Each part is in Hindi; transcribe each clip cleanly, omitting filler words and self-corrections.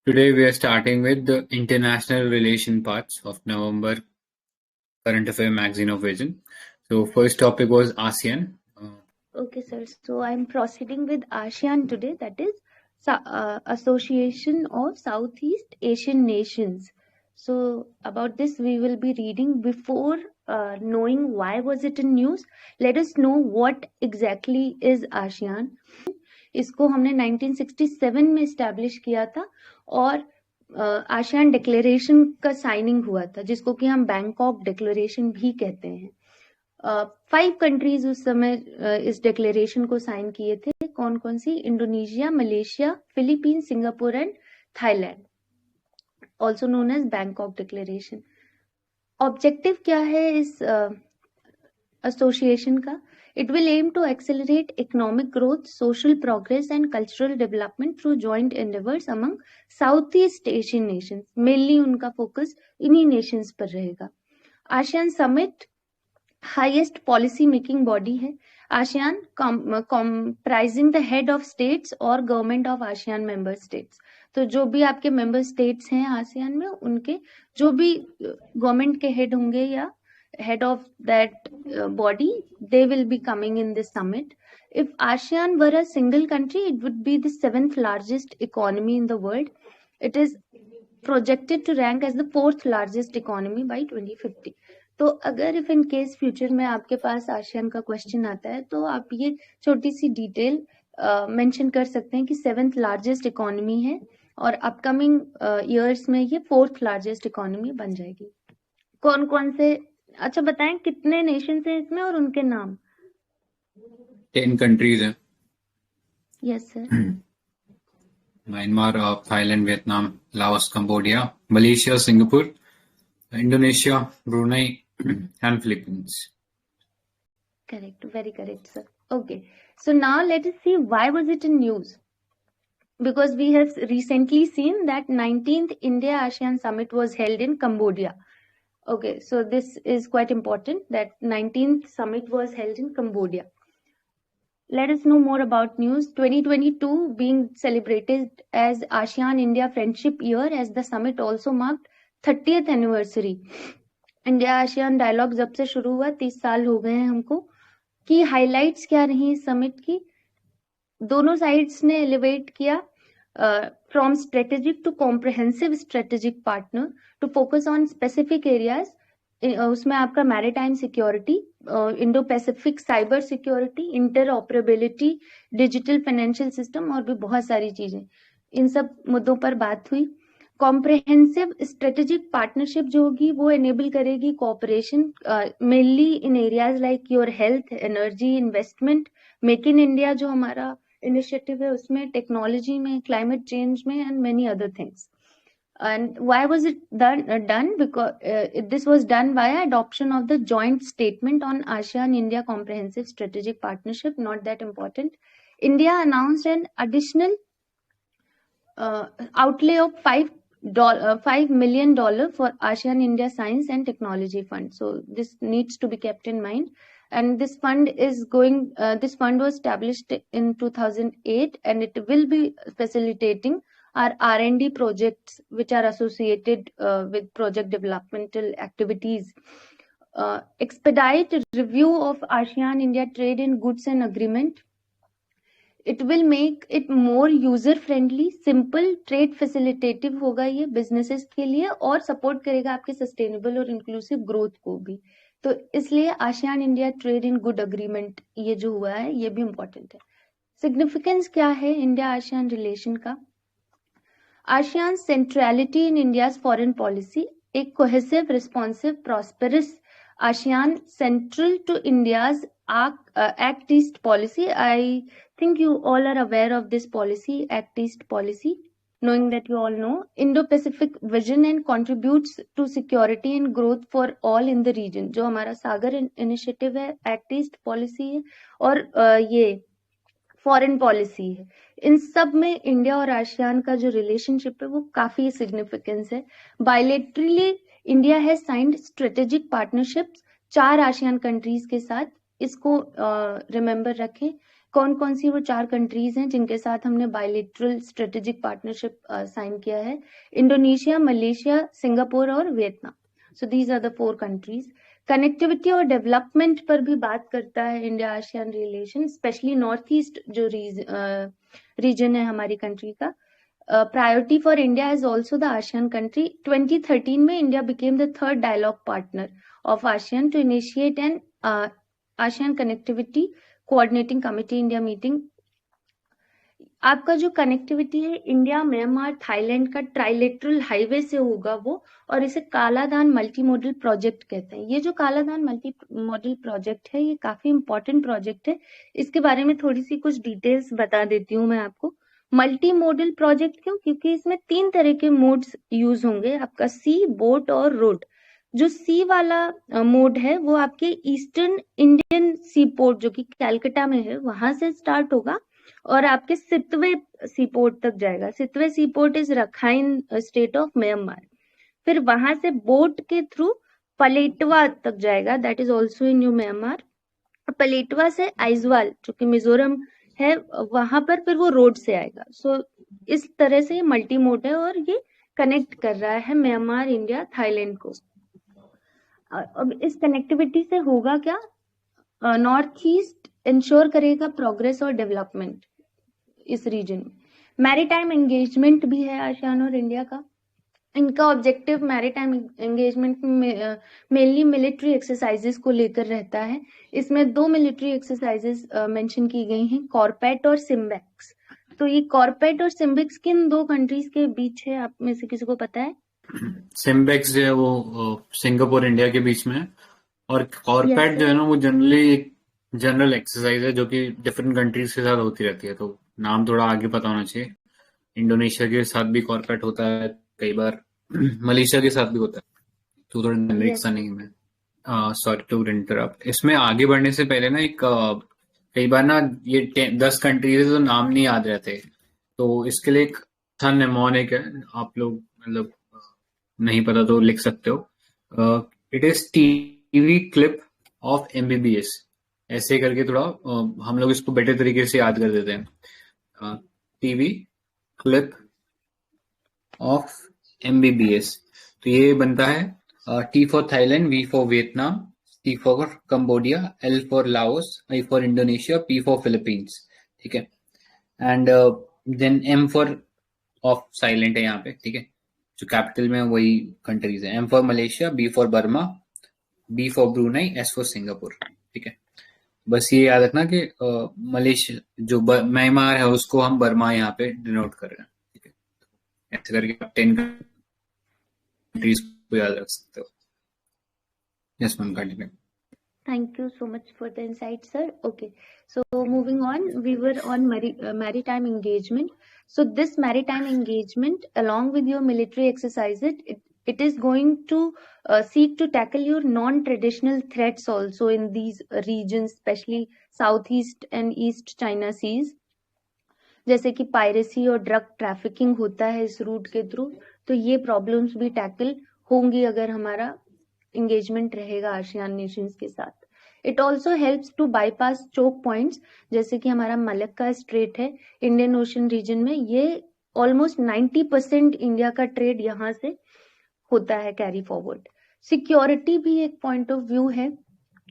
Today we are starting with the international relation parts of November Current Affair Magazine of Vision. So first topic was ASEAN. Okay, sir. So I'm proceeding with ASEAN today, that is Association of Southeast Asian Nations. So about this we will be reading. Before knowing why was it in news, let us know what exactly is ASEAN. इसको हमने 1967 में एस्टैब्लिश किया था और आसियान डिक्लेरेशन का साइनिंग हुआ था, जिसको कि हम बैंकॉक डिक्लेरेशन भी कहते हैं। 5 कंट्रीज उस समय इस डिक्लेरेशन को साइन किए थे। कौन कौन सी? Indonesia, Malaysia, Philippine, Singapore and Thailand, also known as Bangkok declaration. Objective क्या है इस एसोसिएशन का? It will aim to accelerate economic growth, social progress and cultural development through joint endeavors among Southeast Asian nations. Mainly उनका focus इन्हीं nations पर रहेगा। ASEAN Summit highest policy making body है। ASEAN comprising the head of states और government of ASEAN member states। तो जो भी आपके member states हैं ASEAN में, उनके जो भी government के head होंगे या head of that body, they will be coming in this summit. If ASEAN were a single country, it would be the 7th largest economy in the world. It is projected to rank as the 4th largest economy by 2050. तो अगर इफ इन केस फ्यूचर में आपके पास आसियान का क्वेश्चन आता है तो आप ये छोटी सी डिटेल मेंशन कर सकते हैं कि 7th लार्जेस्ट इकोनॉमी है और अपकमिंग ईयर्स में ये 4th लार्जेस्ट इकोनॉमी बन जाएगी। कौन कौन से, अच्छा बताएं कितने नेशन हैं इसमें और उनके नाम? 10 countries हैं। Yes sir. Myanmar, Thailand, Vietnam, Laos, Cambodia, Malaysia, Singapore, Indonesia, Brunei and Philippines. Correct, very correct, sir. Okay, so now let us see why was it in news. Because we have recently seen that 19th India ASEAN Summit was held in Cambodia. Okay, so this is quite important that 19th Summit was held in Cambodia. Let us know more about news. 2022 being celebrated as ASEAN India Friendship Year, as the summit also marked 30th anniversary. India ASEAN dialogue जब से शुरू हुआ 30 साल हो गए हैं हमको। की हाइलाइट्स क्या रही इस समिट की? दोनों साइड्स ने एलिवेट किया from strategic to comprehensive strategic partner to focus on specific areas. उसमें आपका maritime security, Indo Pacific cyber security, interoperability, digital financial system और भी बहुत सारी चीजें, इन सब मुद्दों पर बात हुई। कॉम्प्रिहेंसिव स्ट्रेटेजिक पार्टनरशिप जो होगी वो एनेबल करेगी cooperation mainly in areas like your health, energy, investment, make in India जो हमारा इनिशिएटिव है उसमें, टेक्नोलॉजी में, क्लाइमेट चेंज में and many other things. And why was it done? Because this was done via adoption of the joint statement on ASEAN-India Comprehensive Strategic Partnership. Not that important. India announced an additional outlay of $5 million for ASEAN India Science and Technology Fund. So this needs to be kept in mind. And this fund is going. This fund was established in 2008, and it will be facilitating our R&D projects which are associated with project developmental activities. Expedite review of ASEAN India Trade in Goods and Agreement. It will make it more user friendly, simple, trade facilitative होगा ये businesses के लिए और support करेगा आपके sustainable और inclusive growth को भी। तो इसलिए ASEAN India Trade in Good Agreement ये जो हुआ है ये भी important है। Significance क्या है India ASEAN relation का? ASEAN's centrality in India's foreign policy, a cohesive, responsive, prosperous ASEAN central to India's Act East policy. I think you all are aware of this policy, Act East policy, knowing that you all know. Indo-Pacific vision and contributes to security and growth for all in the region. जो हमारा सागर initiative है, Act East policy है और ये फॉरेन पॉलिसी है। इन सब में इंडिया और आसियान का जो रिलेशनशिप है वो काफी सिग्निफिकेंस है। Bilaterally India has signed strategic partnerships 4 ASEAN countries के साथ, इसको रिमेंबर रखें। कौन कौन सी वो 4 कंट्रीज हैं जिनके साथ हमने बायलैटरल स्ट्रेटेजिक पार्टनरशिप साइन किया है? इंडोनेशिया, मलेशिया, सिंगापुर और Vietnam. So these are the 4 countries. Connectivity और डेवलपमेंट पर भी बात करता है India ASEAN relation, specially north east जो रीजन है हमारी कंट्री का. Priority for India is also the ASEAN country. 2013 में India became the third dialogue partner of ASEAN to initiate an ASEAN connectivity coordinating committee India meeting. आपका जो कनेक्टिविटी है इंडिया, म्यांमार, थाईलैंड का ट्राइलेटरल हाईवे से होगा वो, और इसे कालाधान मल्टी मॉडल प्रोजेक्ट कहते हैं. ये जो कालाधान मल्टी मॉडल प्रोजेक्ट है ये काफी इंपॉर्टेंट प्रोजेक्ट है. इसके बारे में थोड़ी सी कुछ डिटेल्स बता देती हूँ मैं आपको. मल्टी मॉडल प्रोजेक्ट क्यों? क्योंकि इसमें 3 तरह के मोड्स यूज होंगे, आपका सी, बोट और रोड. जो सी वाला मोड है वो आपके ईस्टर्न इंडियन सी पोर्ट जो कि कैलकाटा में है वहां से स्टार्ट होगा और आपके सितवे सी पोर्ट तक जाएगा. Sittwe sea port is Rakhine state of Myanmar. फिर वहां से बोट के थ्रू पलेटवा तक जाएगा, that is also in new Myanmar. Paletwa से आइजवाल जो कि मिजोरम है वहां पर फिर वो रोड से आएगा. सो इस तरह से मल्टी मोड है और ये कनेक्ट कर रहा है म्यांमार, इंडिया, थाईलैंड को. अब इस कनेक्टिविटी से होगा क्या? नॉर्थ ईस्ट इंश्योर करेगा प्रोग्रेस और डेवलपमेंट इस रीजन में. मैरीटाइम एंगेजमेंट भी है आसियान और इंडिया का. इनका ऑब्जेक्टिव मैरीटाइम एंगेजमेंट में मेनली मिलिट्री एक्सरसाइजेस को लेकर रहता है. इसमें 2 मिलिट्री एक्सरसाइजेस मेंशन की गई हैं, कॉर्पेट और सिम्बेक्स. तो ये कॉर्पेट और सिम्बेक्स किन 2 कंट्रीज के बीच है, आप में से किसी को पता है? सिम्बेक्स जो है वो सिंगापुर इंडिया के बीच में है, और कॉर्पेट जो है ना वो जनरली एक जनरल एक्सरसाइज है जो कि डिफरेंट कंट्रीज के साथ होती रहती है. तो नाम थोड़ा आगे पता होना चाहिए. इंडोनेशिया के साथ भी कॉर्पेट होता है कई बार, मलेशिया के साथ भी होता है. तो थोड़ा जनरिक सा नहीं है. Sorry to interrupt. इसमें आगे बढ़ने से पहले ना एक कई बार ना ये 10 कंट्रीज है तो नाम नहीं याद रहते. तो इसके लिए एक अच्छा नेमोनिक है, आप लोग मतलब नहीं पता तो लिख सकते हो. It is TV clip of MBBS. ऐसे करके थोड़ा हम लोग इसको बेटर तरीके से याद कर देते हैं. TV clip of MBBS. तो ये बनता है T for Thailand, V for Vietnam, T for Cambodia, L for Laos, I for Indonesia, P for Philippines. ठीक है. And then M for of silent है यहाँ पे. ठीक है. जो कैपिटल में वही कंट्रीज है. M for Malaysia, B for Burma, B for Brunei, S for Singapore. ठीक है. बस ये याद रखना कि मलेशिया जो म्यांमार है उसको हम बर्मा यहाँ पे डिनोट कर रहे हैं. ठीक है. ऐसे करके आप 10 कंट्रीज को याद रख सकते हो. Yes ma'am, continue. Thank you so much for the insight, sir. Okay, so moving on, we were on maritime engagement. So this maritime engagement, along with your military exercises, it is going to seek to tackle your non-traditional threats also in these regions, especially Southeast and East China Seas. जैसे कि पायरेसी और ड्रग ट्रैफिकिंग होता है इस रूट के थ्रू, तो ये प्रॉब्लम्स भी टैकल होंगी अगर हमारा इंगेजमेंट रहेगा आसियान नेशंस के साथ. It also helps to bypass choke points, जैसे कि हमारा मलक्का स्ट्रेट है इंडियन ओशन रीजन में. ये ऑलमोस्ट 90% इंडिया का ट्रेड यहाँ से होता है कैरी फॉरवर्ड. सिक्योरिटी भी एक पॉइंट ऑफ व्यू है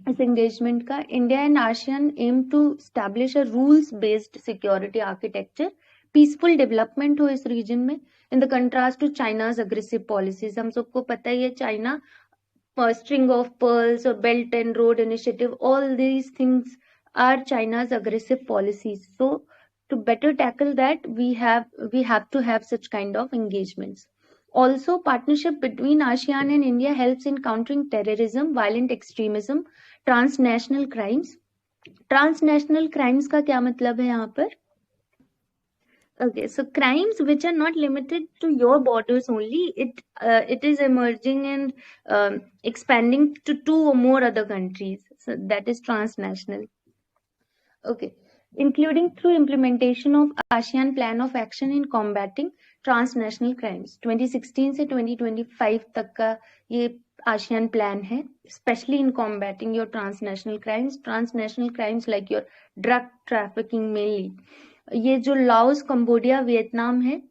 इस एंगेजमेंट का. India and ASEAN aim to establish a rules based security architecture. Peaceful development हो इस रीजन में, in the contrast to China's aggressive policies. हम सबको पता ही है China string of pearls or belt and road initiative, all these things are China's aggressive policies. So to better tackle that, we have to have such kind of engagements. Also, partnership between ASEAN and India helps in countering terrorism, violent extremism, transnational crimes. Transnational crimes का क्या मतलब है यहाँ पर? Okay, so crimes which are not limited to your borders only, it is emerging and expanding to 2 or more other countries. So that is transnational. Okay, including through implementation of ASEAN Plan of Action in combating transnational crimes. 2016 से 2025 तक का ये ASEAN plan है, especially in combating your transnational crimes like your drug trafficking mainly. ये जो लाओस, कंबोडिया, वियतनाम है,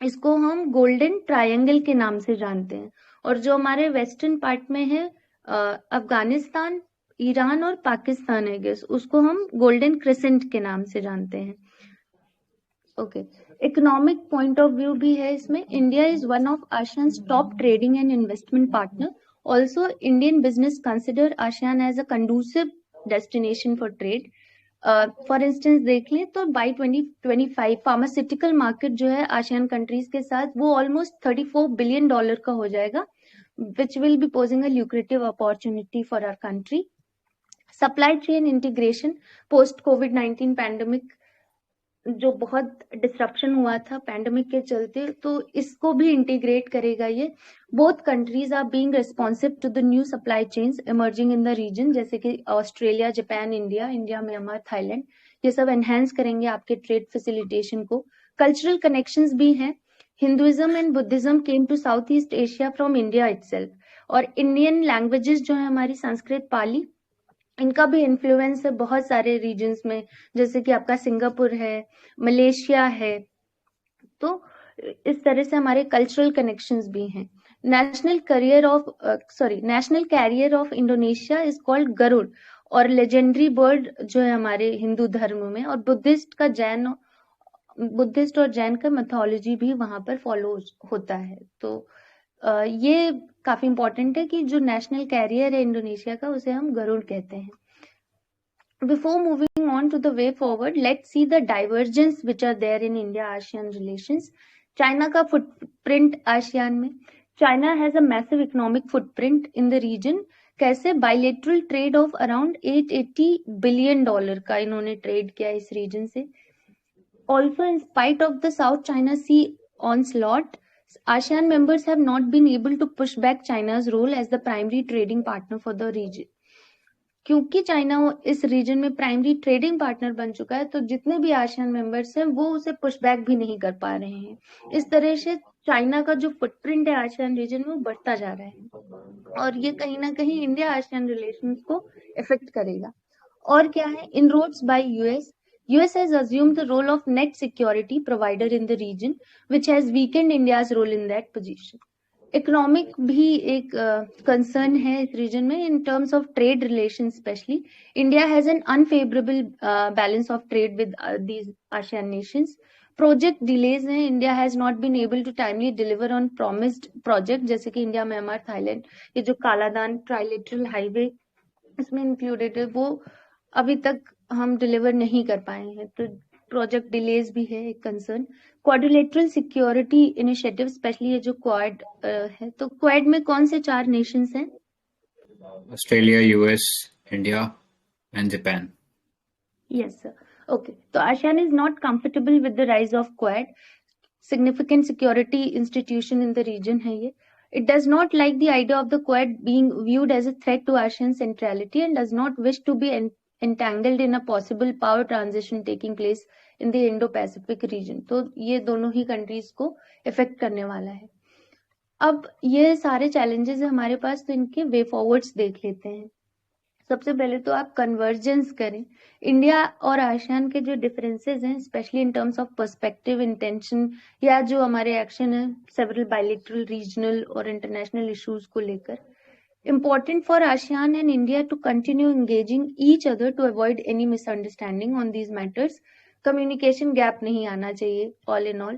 इसको हम गोल्डन ट्रायंगल के नाम से जानते हैं, और जो हमारे वेस्टर्न पार्ट में है अफगानिस्तान, ईरान और पाकिस्तान है गेस, उसको हम गोल्डन क्रिसेंट के नाम से जानते हैं. Okay, economic point of view भी है इसमें. India is one of ASEAN's top trading and investment partner. Also Indian business consider ASEAN as a conducive destination for trade. For instance देख लें तो बाई 2025 फार्मास्यूटिकल मार्केट जो है आसियान कंट्रीज के साथ वो ऑलमोस्ट $34 बिलियन का हो जाएगा, which will be posing a lucrative opportunity for our country. Supply chain integration post कोविड-19 पैंडेमिक, जो बहुत डिसरप्शन हुआ था पैंडेमिक के चलते, तो इसको भी इंटीग्रेट करेगा ये. Both countries are being responsive to the new supply chains emerging in the region, जैसे कि Australia, Japan, India, Myanmar, Thailand, ये सब एनहेंस करेंगे आपके ट्रेड फैसिलिटेशन को. कल्चरल कनेक्शंस भी हैं. Hinduism and Buddhism came to South East Asia from India itself, और इंडियन लैंग्वेजेस जो है हमारी संस्कृत, पाली, इनका भी इन्फ्लुएंस है बहुत सारे रीजन्स में, जैसे कि आपका सिंगापुर है, मलेशिया है. तो इस तरह से हमारे कल्चरल कनेक्शंस भी हैं. National carrier of Indonesia is called Garuda, और लेजेंडरी बर्ड जो है हमारे हिंदू धर्म में, और बुद्धिस्ट और जैन का मैथोलॉजी भी वहां पर फॉलो होता है. तो ये काफी इंपॉर्टेंट है कि जो नेशनल कैरियर है इंडोनेशिया का, उसे हम गरुड़ कहते हैं. Before moving on to the way forward, let's see the divergence which are there in India-ASEAN relations. China का footprint ASEAN में. China has a massive economic footprint in the region. कैसे? Bilateral trade of around $880 billion का इन्होंने ट्रेड किया इस रीजन से. Also, in spite of the South China Sea onslaught, ASEAN members have not been able to push back China's role as the primary trading partner for the region. क्योंकि चाइना इस रीजन में प्राइमरी ट्रेडिंग पार्टनर बन चुका है, तो जितने भी आसियान मेंबर्स हैं वो उसे पुशबैक भी नहीं कर पा रहे हैं. इस तरह से चाइना का जो फुटप्रिंट है आसियान रीजन में वो बढ़ता जा रहा है, और ये कहीं ना कहीं इंडिया आसियान रिलेशंस को इफेक्ट करेगा. और क्या है? Inroads bye US has assumed the role of net security provider in the region, which has weakened India's role in that position. Economic भी एक कंसर्न है इस रीजन में. In terms of trade relation specially, India has an unfavourable balance of trade with these ASEAN nations. Project delays हैं. India has not been able to timely deliver on promised project, जैसे कि इंडिया, म्यांमार, थाईलैंड, ये जो कालादान ट्राइलेटरल हाईवे इसमें इंक्लूडेड है, वो अभी तक हम डिलीवर नहीं कर पाए हैं, तो प्रोजेक्ट डिलेज भी है एक concern. Quadrilateral security initiative, specially ये जो क्वाड है, तो क्वाड में कौन से 4 नेशंस हैं? Australia, US, India and Japan. Yes sir. Okay, तो ASEAN is not comfortable with the rise of Quad. Significant security institution in the region है ये. It does not like the idea of the Quad being viewed as a threat to ASEAN centrality and does not wish to be entangled in a possible power transition taking place in the Indo-Pacific region. तो ये दोनों ही कंट्रीज को इफेक्ट करने वाला है. अब ये सारे चैलेंजेस है हमारे पास, तो इनके वे फॉरवर्ड्स देख लेते हैं. सबसे पहले तो आप कन्वर्जेंस करें. इंडिया और आसियान के जो डिफरेंसेस हैं, specially in terms of perspective, intention, या जो हमारे एक्शन है सेवरल बायलैटरल, रीजनल और इंटरनेशनल इश्यूज को लेकर, important for ASEAN and India to continue engaging each other to avoid any misunderstanding on these matters. Communication gap नहीं आना चाहिए. all in all,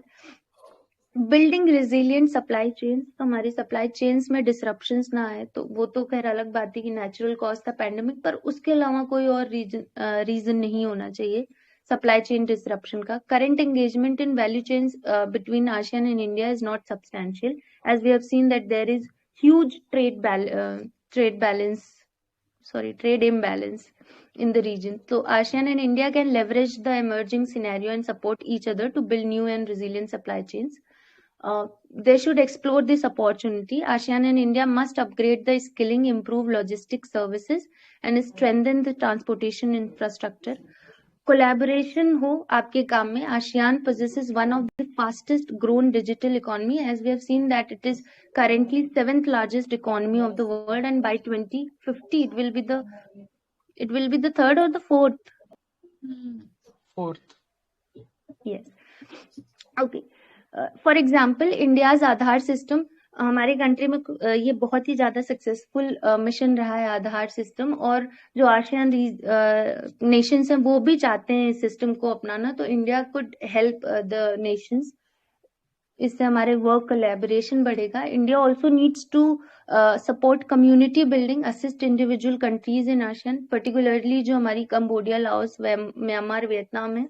building resilient supply chains, तो हमारी supply chains में disruptions ना आए, तो वो तो खैर अलग बात है कि natural cause था pandemic, पर उसके अलावा कोई और reason नहीं होना चाहिए supply chain disruption का. Current engagement in value chains between ASEAN and India is not substantial, as we have seen that there is huge trade imbalance in the region. So ASEAN and India can leverage the emerging scenario and support each other to build new and resilient supply chains. They should explore this opportunity. ASEAN and India must upgrade the skilling, improve logistics services, and strengthen the transportation infrastructure. Collaboration हो आपके काम में. ASEAN possesses one of the fastest grown digital economy, as we have seen that it is currently 7th largest economy of the world, and by 2050 it will be the third or the fourth. Fourth. Yes. Okay. For example, India's Aadhaar system, हमारे कंट्री में ये बहुत ही ज्यादा सक्सेसफुल मिशन रहा है आधार सिस्टम, और जो आसियान नेशंस हैं वो भी चाहते हैं इस सिस्टम को अपनाना, तो India could help the nations. इससे हमारे वर्क कोलैबोरेशन बढ़ेगा. India also needs to support community building, assist individual countries in ASEAN, particularly जो हमारी कंबोडिया, लाओस, म्यांमार, वियतनाम है.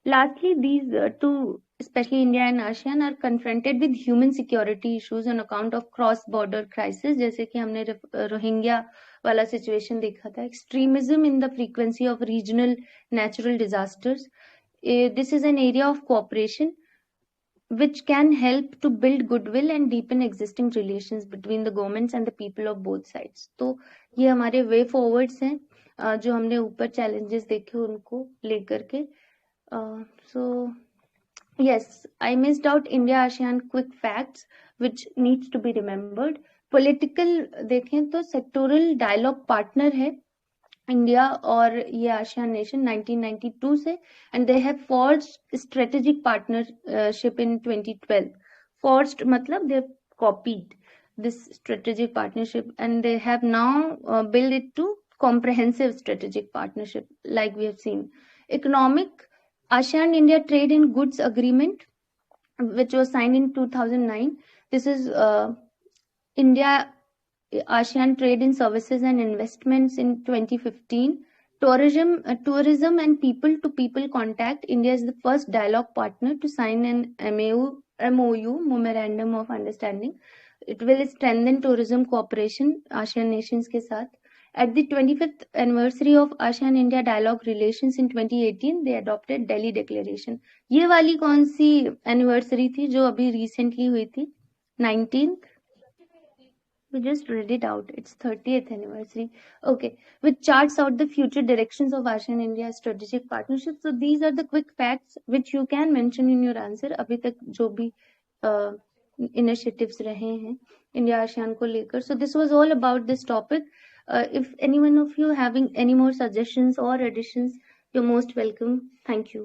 Lastly, these two, especially India and ASEAN, are confronted with human security issues on account of cross-border crisis, जैसे कि हमने रोहिंग्या वाला situation देखा था. Extremism in the frequency of regional natural disasters. This is an area of cooperation which can help to build goodwill and deepen existing relations between the governments and the people of both sides. तो ये हमारे way forwards हैं, जो हमने ऊपर challenges देखे उनको लेकर के. So yes, I missed out India ASEAN quick facts which needs to be remembered. Political देखें तो sectoral dialogue partner है इंडिया और ये आसियान नेशन 1992 से, and they have forged strategic partnership in 2012. Forged मतलब they have copied this strategic partnership and they have now built it to comprehensive strategic partnership like we have seen. Economic, ASEAN India Trade in Goods Agreement, which was signed in 2009. This is India ASEAN Trade in Services and Investments in 2015. Tourism and people-to-people contact. India is the first dialogue partner to sign an MOU, Memorandum of Understanding. It will strengthen tourism cooperation ASEAN nations के साथ. At the 25th anniversary of ASEAN-India dialogue relations in 2018, they adopted Delhi Declaration. ये वाली कौन सी anniversary थी जो अभी recently हुई थी? 19th? We just read it out. It's 30th anniversary. Okay. Which charts out the future directions of ASEAN-India strategic partnership. So these are the quick facts which you can mention in your answer. अभी तक जो भी initiatives रहे हैं India ASEAN को लेकर. So this was all about this topic. If any one of you having any more suggestions or additions, you're most welcome. Thank you.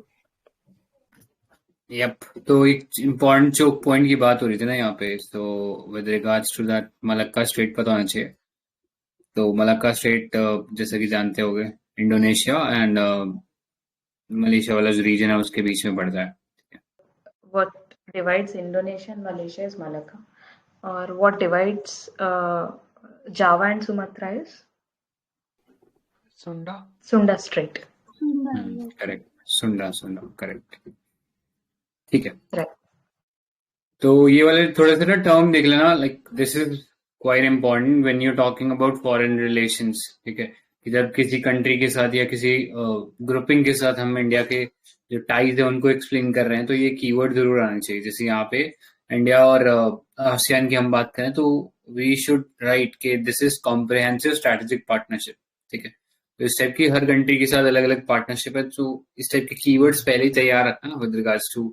Yep. तो एक इम्पोर्टेंट चोक पॉइंट की बात हो रही थी ना यहाँ पे, तो with regards to that Malacca strait पता होना चाहिए. तो मलक्का स्ट्रेट जैसे कि जानते होंगे इंडोनेशिया एंड मलेशिया वाला जो रीजन है उसके बीच में पड़ता है. What divides Indonesia and Malaysia is Malacca, or what divides Java and Sumatra is Sunda Strait. Correct. सुंडा करेक्ट. ठीक है. Right. तो ये वाले थोड़े से ना टर्म देख लेना, like this is quite important when you talking about foreign relations. ठीक है, कि जब किसी कंट्री के साथ या किसी ग्रुपिंग के साथ हम इंडिया के जो टाइज है उनको एक्सप्लेन कर रहे हैं, तो ये कीवर्ड जरूर आना चाहिए. जैसे यहाँ पे इंडिया और आसियान की हम बात करें तो वी शुड राइट के this is comprehensive strategic partnership. ठीक है, तो इस टाइप की हर कंट्री के साथ अलग अलग पार्टनरशिप है, तो इस टाइप के कीवर्ड्स पहले ही तैयार रखना with regards to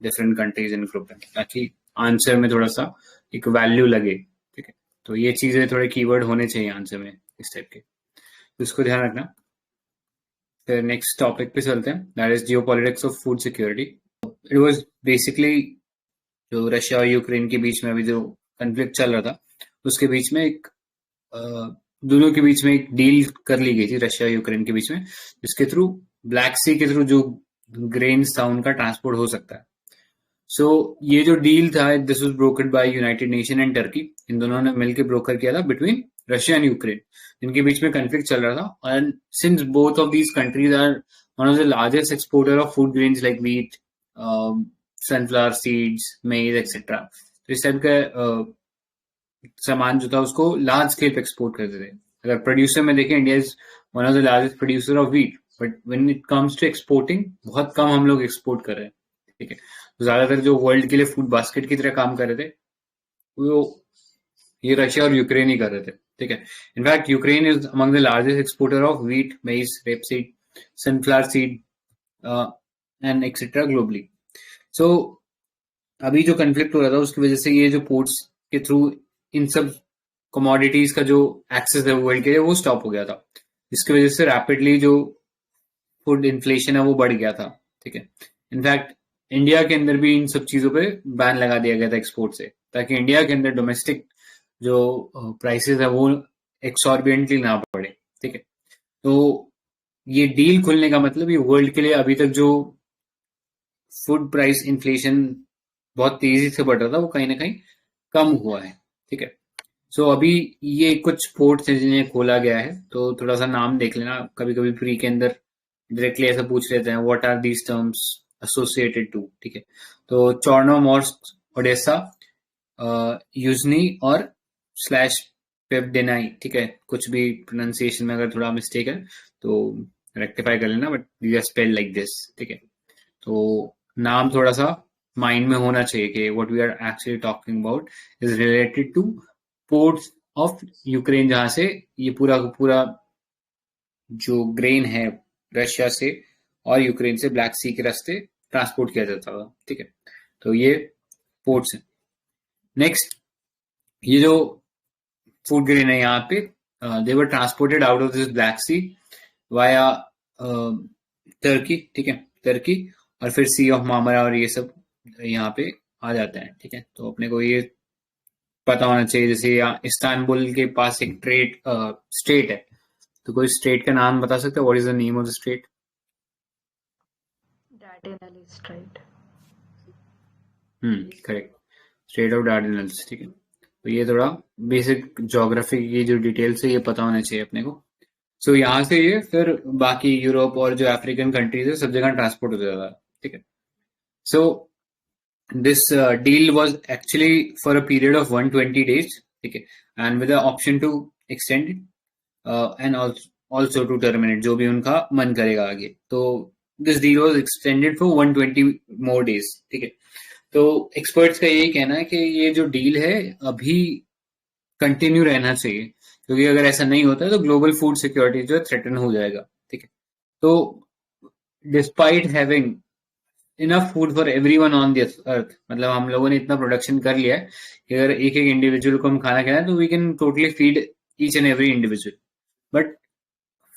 different countries in group, ताकि आंसर में थोड़ा सा एक वैल्यू लगे. ठीक है, तो ये चीजें थोड़े कीवर्ड होने चाहिए आंसर में इस टाइप के, तो इसको ध्यान रखना. फिर नेक्स्ट टॉपिक पे चलते हैं, that is geopolitics of food security. It was basically जो रशिया और यूक्रेन के बीच में अभी जो कन्फ्लिक्ट चल रहा था उसके बीच में एक दोनों के बीच में एक डील कर ली गई थी रशिया यूक्रेन के बीच में, जिसके थ्रू ब्लैक सी के थ्रू जो ग्रेन्स था उनका ट्रांसपोर्ट हो सकता है. सो ये जो डील था this was brokered by United Nation and Turkey. इन दोनों ने मिलकर ब्रोकर किया था बिटवीन रशिया एंड यूक्रेन, जिनके बीच में कन्फ्लिक्ट चल रहा था. And since both of these countries are one of the largest exporter of food grains like wheat, sunflower seeds, maize etcetera, तो इस टाइप का सामान जो था उसको लार्ज स्केल पे एक्सपोर्ट करते थे. अगर प्रोड्यूसर में देखें, India is one of the largest producer of wheat, but when it comes to exporting बहुत कम हम लोग एक्सपोर्ट कर रहे हैं. ठीक है, तो ज्यादातर जो वर्ल्ड के लिए फूड बास्केट की तरह काम कर रहे थे वो ये रशिया और यूक्रेन ही कर रहे थे. ठीक है, in fact Ukraine is among the largest exporter of wheat, मेज, rapeseed, sunflower seed, and etc. globally. So अभी जो कंफ्लिक्ट हो रहा था उसकी वजह से ये जो पोर्ट्स के थ्रू इन सब कमोडिटीज का जो एक्सेस है वर्ल्ड के लिए वो स्टॉप हो गया था, जिसकी वजह से रैपिडली जो फूड इन्फ्लेशन है वो बढ़ गया था। ठीक है, इनफैक्ट इंडिया के अंदर भी इन सब चीजों पे बैन लगा दिया गया था एक्सपोर्ट से, ताकि इंडिया के अंदर डोमेस्टिक जो प्राइसेस है वो एक्सॉर्बियंटली ना बढ़े। ठीक है, तो ये डील खुलने का मतलब ये वर्ल्ड के लिए अभी तक जो फूड प्राइस इन्फ्लेशन बहुत तेजी से बढ़ रहा था वो कहीं ना कहीं कम हुआ है। ठीक है, सो अभी ये कुछ पोर्ट्स हैं जिन्हें खोला गया है, तो थोड़ा सा नाम देख लेना। कभी कभी प्री के अंदर डायरेक्टली ऐसा पूछ लेते हैं what are these terms associated to. ठीक है, तो चोर्नोमोर्स्क, ओडेसा, यूजनी और स्लैश पेवडेनाई। ठीक है, कुछ भी प्रोनाउंसिएशन में अगर थोड़ा मिस्टेक है तो रेक्टिफाई कर लेना, but these are spelled like this. ठीक है, तो नाम थोड़ा सा माइंड में होना चाहिए कि what we are actually talking about is related to ports of Ukraine, जहां से ये पूरा पूरा जो ग्रेन है रशिया से और यूक्रेन से ब्लैक सी के रास्ते ट्रांसपोर्ट किया जाता था। ठीक है, तो ये पोर्ट्स हैं। नेक्स्ट, ये जो फूड ग्रेन है यहाँ पे, they were transported out of this Black Sea via Turkey. ठीक है, टर्की, और फिर सी ऑफ मामरा और ये सब यहाँ पे आ जाता है। ठीक है, तो अपने को ये पता होना चाहिए। जैसे यहाँ इस्तांबुल के पास एक स्टेट है, तो कोई स्टेट का नाम बता सकते हो? What is the name of the state? Dardanelles Strait. Correct, state of Dardanelles. ठीक है, तो ये थोड़ा बेसिक ज्योग्राफी की जो डिटेल्स है ये पता होना चाहिए अपने को। सो यहाँ से ये फिर बाकी यूरोप और जो अफ्रीकन कंट्रीज है सब जगह ट्रांसपोर्ट हो जाता है। ठीक है, सो this deal was actually for a period of 120 days. Okay, and with the option to extend it, and also to terminate, जो भी उनका मन करेगा आगे। तो this deal was extended for 120 more days. ठीक है, तो एक्सपर्ट्स का यही कहना है कि ये जो डील है अभी कंटिन्यू रहना चाहिए, क्योंकि अगर ऐसा नहीं होता तो ग्लोबल फूड सिक्योरिटी जो है थ्रेटन हो जाएगा। ठीक है, तो despite having enough food for everyone on this अर्थ, मतलब हम लोगों ने इतना प्रोडक्शन कर लिया है कि अगर एक एक इंडिविजुअल को हम खाना खिलाएं तो we can totally feed each and every individual. But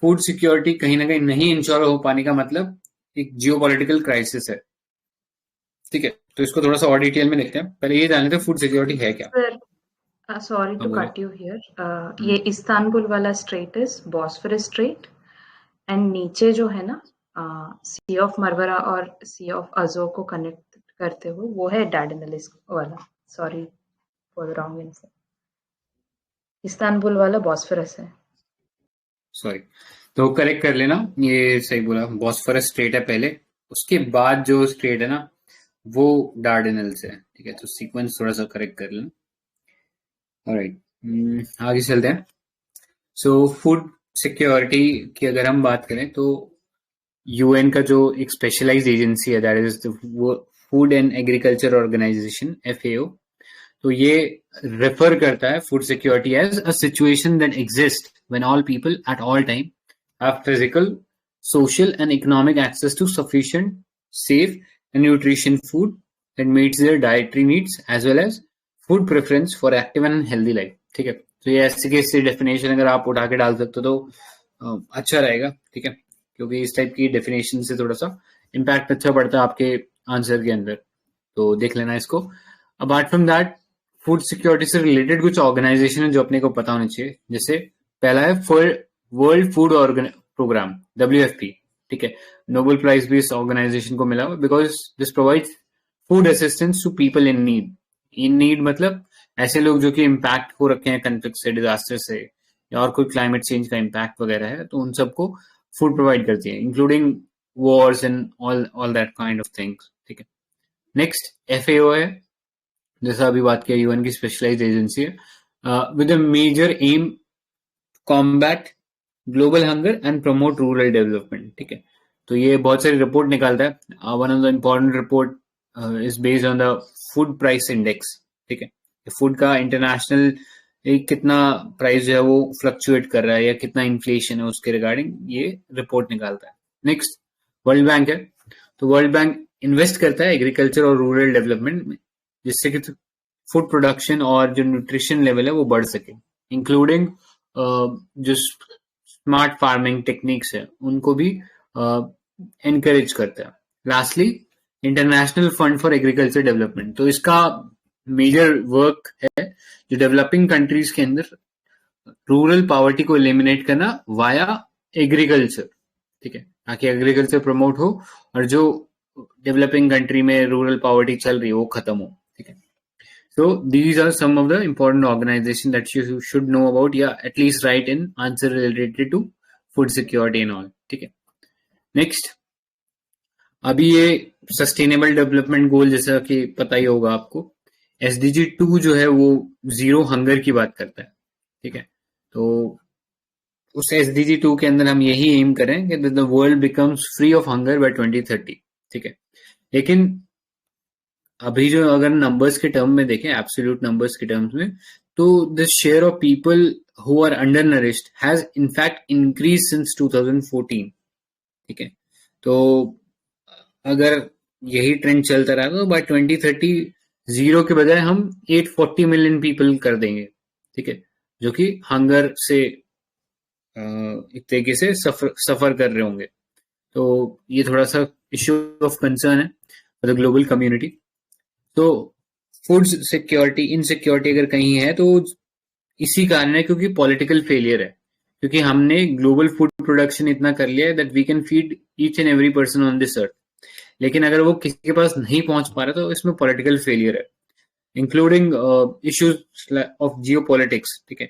food security कहीं ना कहीं नहीं इंश्योर हो पाने का मतलब एक जियोपॉलिटिकल क्राइसिस है। ठीक है, तो इसको थोड़ा सा और डिटेल में देखते हैं। पहले ये जान लेते हैं फूड सिक्योरिटी है क्या। Sir, sorry to बोलो। cut you here. ये इस्तांबुल वाला straight is Bosphorus straight, and नीचे जो है ना सी ऑफ मरमरा और सी ऑफ अजो को कनेक्ट करते हुए वो है डार्डेनल्स वाला। Sorry for the wrong answer. Istanbul वाला बॉस्फोरस है। सॉरी, तो करेक्ट कर लेना, ये सही बोला, बॉस्फोरस स्ट्रेट है पहले, उसके बाद जो स्ट्रेट है ना वो डार्डेनल्स है। ठीक है, तो सीक्वेंस थोड़ा सा करेक्ट कर लेना। ऑलराइट, आगे चलते हैं। सो फूड सिक्योरिटी की अगर हम बात करें तो यूएन का जो एक स्पेशलाइज्ड एजेंसी है that is food and agriculture organisation, FAO, तो ये रेफर करता है food security as a situation that exist when all people at all time have physical, social and economic access to sufficient, safe and nutritious food that meets their dietary needs as well as food preference for active and healthy life। ठीक है, तो ये ऐसी कैसी डेफिनेशन अगर आप उठा के डाल सकते हो तो अच्छा रहेगा। ठीक है, क्योंकि इस टाइप की डेफिनेशन से थोड़ा सा इम्पैक्ट अच्छा पड़ता है आपके आंसर के अंदर, तो देख लेना इसको। Apart from that, food security से रिलेटेड कुछ ऑर्गेनाइजेशन है जो अपने को पता होनी चाहिए। जैसे पहला है वर्ल्ड फूड प्रोग्राम, WFP। ठीक है, नोबेल प्राइज भी इस ऑर्गेनाइजेशन को मिला because this provides food assistance to people in need. In need मतलब ऐसे लोग जो कि इम्पैक्ट हो रखे हैं कन्फ्लिक्ट से, डिजास्टर से, या और कोई क्लाइमेट चेंज का इम्पैक्ट वगैरह है, तो उन सबको फूड प्रोवाइड करती है, including Wars and all that kind of things. ठीक है, नेक्स्ट FAO है, जैसा अभी बात किया, यूएन की स्पेशलाइज्ड एजेंसी है with a major aim combat global hunger and promote rural development. ठीक है, तो ये बहुत सारी रिपोर्ट निकालता है। One of the important report is based on the food price index. ठीक है, फूड का इंटरनेशनल कितना प्राइस जो है वो फ्लक्चुएट कर रहा है या कितना इन्फ्लेशन है उसके रिगार्डिंग ये रिपोर्ट निकालता है। नेक्स्ट वर्ल्ड बैंक है, तो वर्ल्ड बैंक इन्वेस्ट करता है एग्रीकल्चर और रूरल डेवलपमेंट में, जिससे कि फूड प्रोडक्शन और जो न्यूट्रिशन लेवल है वो बढ़ सके, इंक्लूडिंग जो स्मार्ट फार्मिंग टेक्निक्स है उनको भी एनकरेज करता है। Lastly international fund for agriculture development, तो इसका मेजर वर्क है जो डेवलपिंग कंट्रीज के अंदर रूरल पॉवर्टी को एलिमिनेट करना वाया एग्रीकल्चर, ठीक है, ताकि एग्रीकल्चर प्रमोट हो और जो डेवलपिंग कंट्री में रूरल पॉवर्टी चल रही है वो खत्म हो, ठीक है। So these are some of the important organizations that you should know about, या at least write in answer related to food security and all, ठीक है। नेक्स्ट, अभी ये सस्टेनेबल डेवलपमेंट गोल जैसा कि पता ही होगा आपको, SDG 2 जो है वो जीरो हंगर की बात करता है, ठीक है। तो उस SDG 2 के अंदर हम यही एम करें कि the world becomes free of hunger by 2030, ठीक है। लेकिन अभी जो अगर नंबर्स के टर्म में देखें, एब्सोल्यूट नंबर्स के टर्म्स में, तो the share of people who are undernourished has in fact increase since 2014, ठीक है। तो अगर यही ट्रेंड चलता रहा तो बाय 2030 जीरो के बजाय हम 840 मिलियन पीपल कर देंगे, ठीक है, जो कि हंगर से एक तरीके से सफर कर रहे होंगे। तो ये थोड़ा सा इश्यू ऑफ कंसर्न है फॉर द ग्लोबल कम्युनिटी। तो फूड सिक्योरिटी इनसिक्योरिटी अगर कहीं है तो इसी कारण है क्योंकि पॉलिटिकल फेलियर है, क्योंकि हमने ग्लोबल फूड प्रोडक्शन इतना कर लिया है that we can feed each and every person on this earth, लेकिन अगर वो किसी के पास नहीं पहुंच पा रहा तो इसमें पॉलिटिकल फेलियर है, including issues of Jio politics, ठीक है।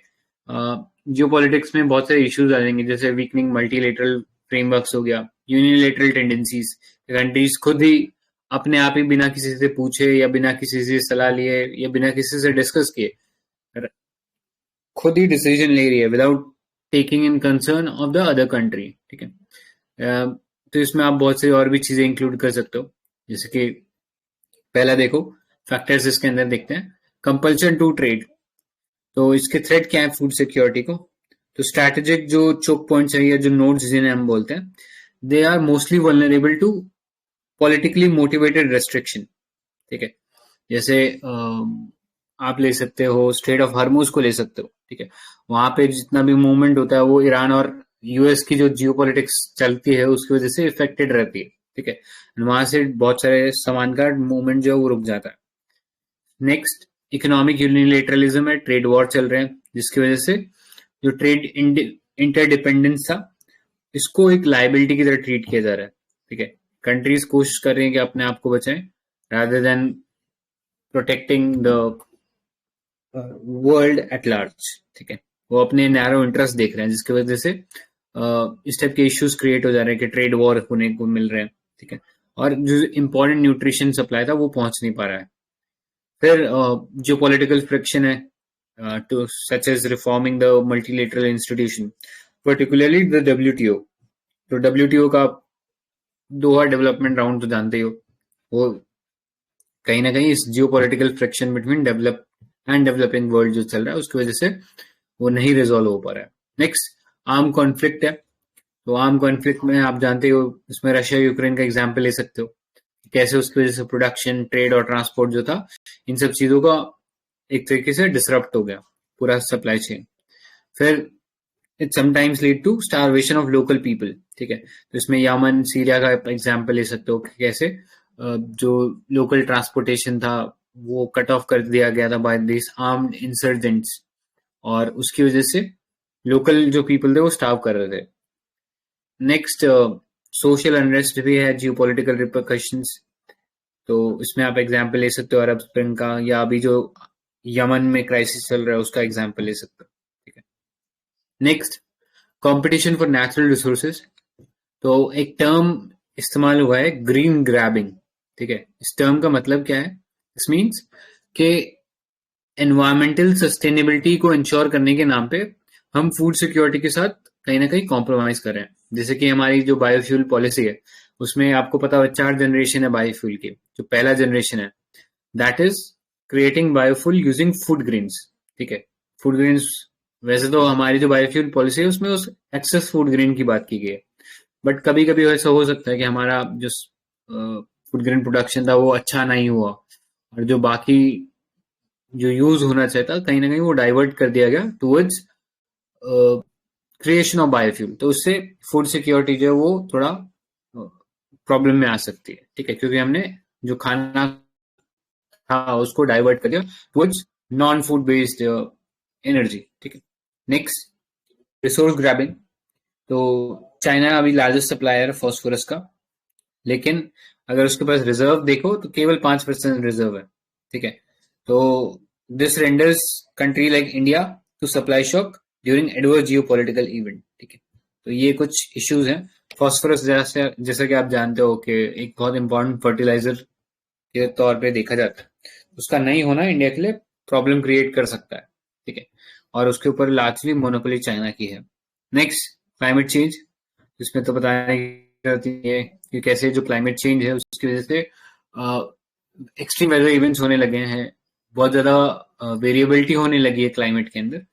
जियो पॉलिटिक्स में बहुत सारे इश्यूज आ जाएंगे, जैसे वीकनिंग मल्टीलेटरल फ्रेमवर्क्स हो गया, यूनिलेटरल टेंडेंसीज, कंट्रीज खुद ही अपने आप ही बिना किसी से पूछे या बिना किसी से सलाह लिए या बिना किसी से डिस्कस किए खुद ही डिसीजन ले रही है without taking in concern of the other country, ठीक है। तो इसमें आप बहुत सारी और भी चीजें इंक्लूड कर सकते हो, जैसे कि पहला देखो फैक्टर्स इसके अंदर देखते हैं, कंपल्शन टू ट्रेड। तो इसके थ्रेट क्या है फूड सिक्योरिटी को, तो स्ट्रैटेजिक जो चोक पॉइंट्स है या जो नोड्स जिन्हें हम बोलते हैं, they are mostly vulnerable to politically motivated restriction, ठीक है। जैसे आप ले सकते हो स्ट्रेट ऑफ हॉर्मुज को ले सकते हो, ठीक है। वहां पे जितना भी मूवमेंट होता है वो ईरान और यूएस की जो जियोपॉलिटिक्स चलती है उसकी वजह से इफेक्टेड रहती है, ठीक है। वहां से बहुत सारे सामान का मूवमेंट जो है वो रुक जाता है। नेक्स्ट, इकोनॉमिक यूनिलेटरलिज्म है, ट्रेड वॉर चल रहे हैं जिसकी वजह से जो ट्रेड इंटरडिपेंडेंस था इसको एक लाइबिलिटी की तरह ट्रीट किया जा रहा है, ठीक है। कंट्रीज कोशिश कर रही हैं कि अपने आप को बचाएं rather than protecting the world at large, ठीक है। वो अपने नैरो इंटरेस्ट देख रहे हैं जिसकी वजह से इस टाइप के इश्यूज क्रिएट हो जा रहे हैं कि ट्रेड वॉर होने को मिल रहे हैं, ठीक है। और जो इम्पोर्टेंट न्यूट्रिशन सप्लाई था वो पहुंच नहीं पा रहा है। फिर जो पॉलिटिकल फ्रिक्शन है to such as reforming the multilateral institution, particularly the WTO। तो WTO का दोहा डेवलपमेंट राउंड तो जानते ही हो, वो कहीं ना कहीं इस geopolitical friction between develop and developing world जो चल रहा है उसकी वजह से वो नहीं रिजॉल्व हो पा रहा है। नेक्स्ट, आर्म कॉन्फ्लिक्ट है। तो आर्म कॉन्फ्लिक्ट में आप जानते हो इसमें रशिया यूक्रेन का एग्जाम्पल ले सकते हो, कैसे उसकी वजह से प्रोडक्शन, ट्रेड और ट्रांसपोर्ट जो था इन सब चीजों का एक तरीके से डिसरप्ट हो गया पूरा सप्लाई चेन। फिर it sometimes lead to starvation of local people, ठीक है। तो इसमें यमन, सीरिया का एग्जाम्पल ले सकते हो कि कैसे जो लोकल ट्रांसपोर्टेशन था वो कट ऑफ कर दिया गया था बाय दिस आर्म्ड इंसर्जेंट्स, और उसकी वजह से लोकल जो पीपल थे वो स्टार्व कर रहे थे। नेक्स्ट, सोशल अनरेस्ट भी है, जियोपॉलिटिकल रिपरकशंस। तो इसमें आप एग्जाम्पल ले सकते हो अरब स्प्रिंग का, या अभी जो यमन में क्राइसिस चल रहा है उसका एग्जाम्पल ले सकते हो, ठीक है। Next, competition for natural resources. तो एक टर्म इस्तेमाल हुआ है ग्रीन ग्रैबिंग, ठीक है। इस टर्म का मतलब क्या है, दिस मीन्स कि एनवायरमेंटल सस्टेनेबिलिटी को इंश्योर करने के नाम पे हम फूड सिक्योरिटी के साथ कहीं ना कहीं कॉम्प्रोमाइज कर रहे हैं। जैसे कि हमारी जो बायोफ्यूल पॉलिसी है उसमें आपको पता है 4 जनरेशन है बायोफ्यूल की। जो पहला जनरेशन है that is creating biofuel using food grains, ठीक है। फूड ग्रेन्स, वैसे तो हमारी जो बायोफ्यूल पॉलिसी है उसमें उस एक्सेस फूड ग्रेन की बात की गई है, बट कभी कभी ऐसा हो सकता है कि हमारा जो फूड ग्रेन प्रोडक्शन था वो अच्छा नहीं हुआ, और जो बाकी जो यूज होना चाहिए था कहीं ना कहीं वो डाइवर्ट कर दिया गया टुवर्ड्स क्रिएशन ऑफ बायोफ्यूल। तो उससे फूड सिक्योरिटी जो है वो थोड़ा प्रॉब्लम में आ सकती है, ठीक है, क्योंकि हमने जो खाना था उसको डाइवर्ट कर दिया towards non food based energy, ठीक है। Next, resource grabbing. तो चाइना अभी लार्जेस्ट सप्लायर है फॉस्फोरस का, लेकिन अगर उसके पास रिजर्व देखो तो केवल 5% रिजर्व है, ठीक है। तो this renders country like India to supply shock during adverse geopolitical event, ठीक है। तो ये कुछ इश्यूज हैं। फॉस्फोरस जैसा कि आप जानते हो कि एक बहुत इंपॉर्टेंट फर्टिलाइजर के तौर पे देखा जाता है, उसका नहीं होना इंडिया के लिए प्रॉब्लम क्रिएट कर सकता है, ठीक है। और उसके ऊपर लार्जली मोनोपोली चाइना की है। Next, climate change. इसमें तो बताने की जरूरत नहीं है कि कैसे जो क्लाइमेट चेंज है उसकी वजह से एक्सट्रीम वेदर इवेंट्स होने लगे हैं, बहुत ज्यादा वेरिएबिलिटी होने लगी है क्लाइमेट के अंदर,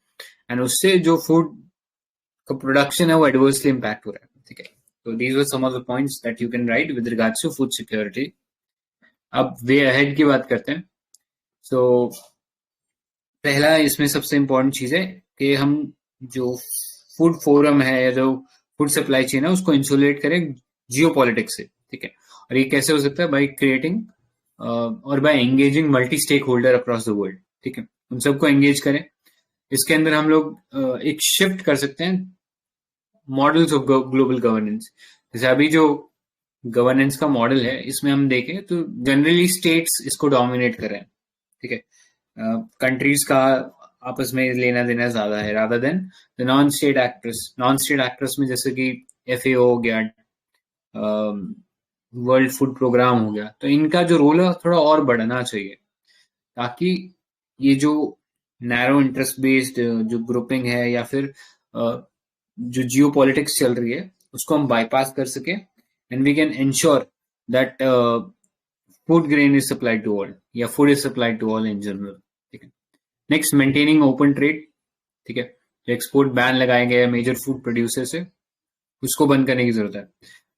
एंड उससे जो फूड का प्रोडक्शन है वो एडवर्सली इम्पैक्ट हो रहा है, ठीक है। तो these were some of the points that you can write with regards to food security. अब वे अहेड की बात करते हैं। सो पहला इसमें सबसे इम्पोर्टेंट चीज है कि हम जो फूड फोरम है या जो फूड सप्लाई चेन है उसको इंसुलेट करें जियो पॉलिटिक्स से, ठीक है। और ये कैसे हो सकता है? बाई क्रिएटिंग और by engaging multi stakeholder across the world, ठीक है। उन सबको एंगेज करें। इसके अंदर हम लोग एक शिफ्ट कर सकते हैं मॉडल्स ऑफ ग्लोबल गवर्नेंस। जैसे अभी जो गवर्नेंस का मॉडल है इसमें हम देखें तो जनरली स्टेट्स इसको डोमिनेट कर रहे हैं, ठीक है। कंट्रीज का आपस में लेना देना ज्यादा है rather than the non state actors. Non state actors में जैसे कि FAO हो गया, वर्ल्ड फूड प्रोग्राम हो गया, तो इनका जो रोल है थोड़ा और बढ़ना चाहिए, ताकि ये जो नैरो इंटरेस्ट बेस्ड जो ग्रुपिंग है या फिर जो जियो पॉलिटिक्स चल रही है उसको हम बाईपास कर सके, and we can ensure that food grain is supplied to all या food is supplied to all in general, ठीक है। नेक्स्ट, मेंटेनिंग ओपन ट्रेड, ठीक है। जो एक्सपोर्ट बैन लगाए गए हैं मेजर फूड प्रोड्यूसर से, उसको बंद करने की जरूरत है।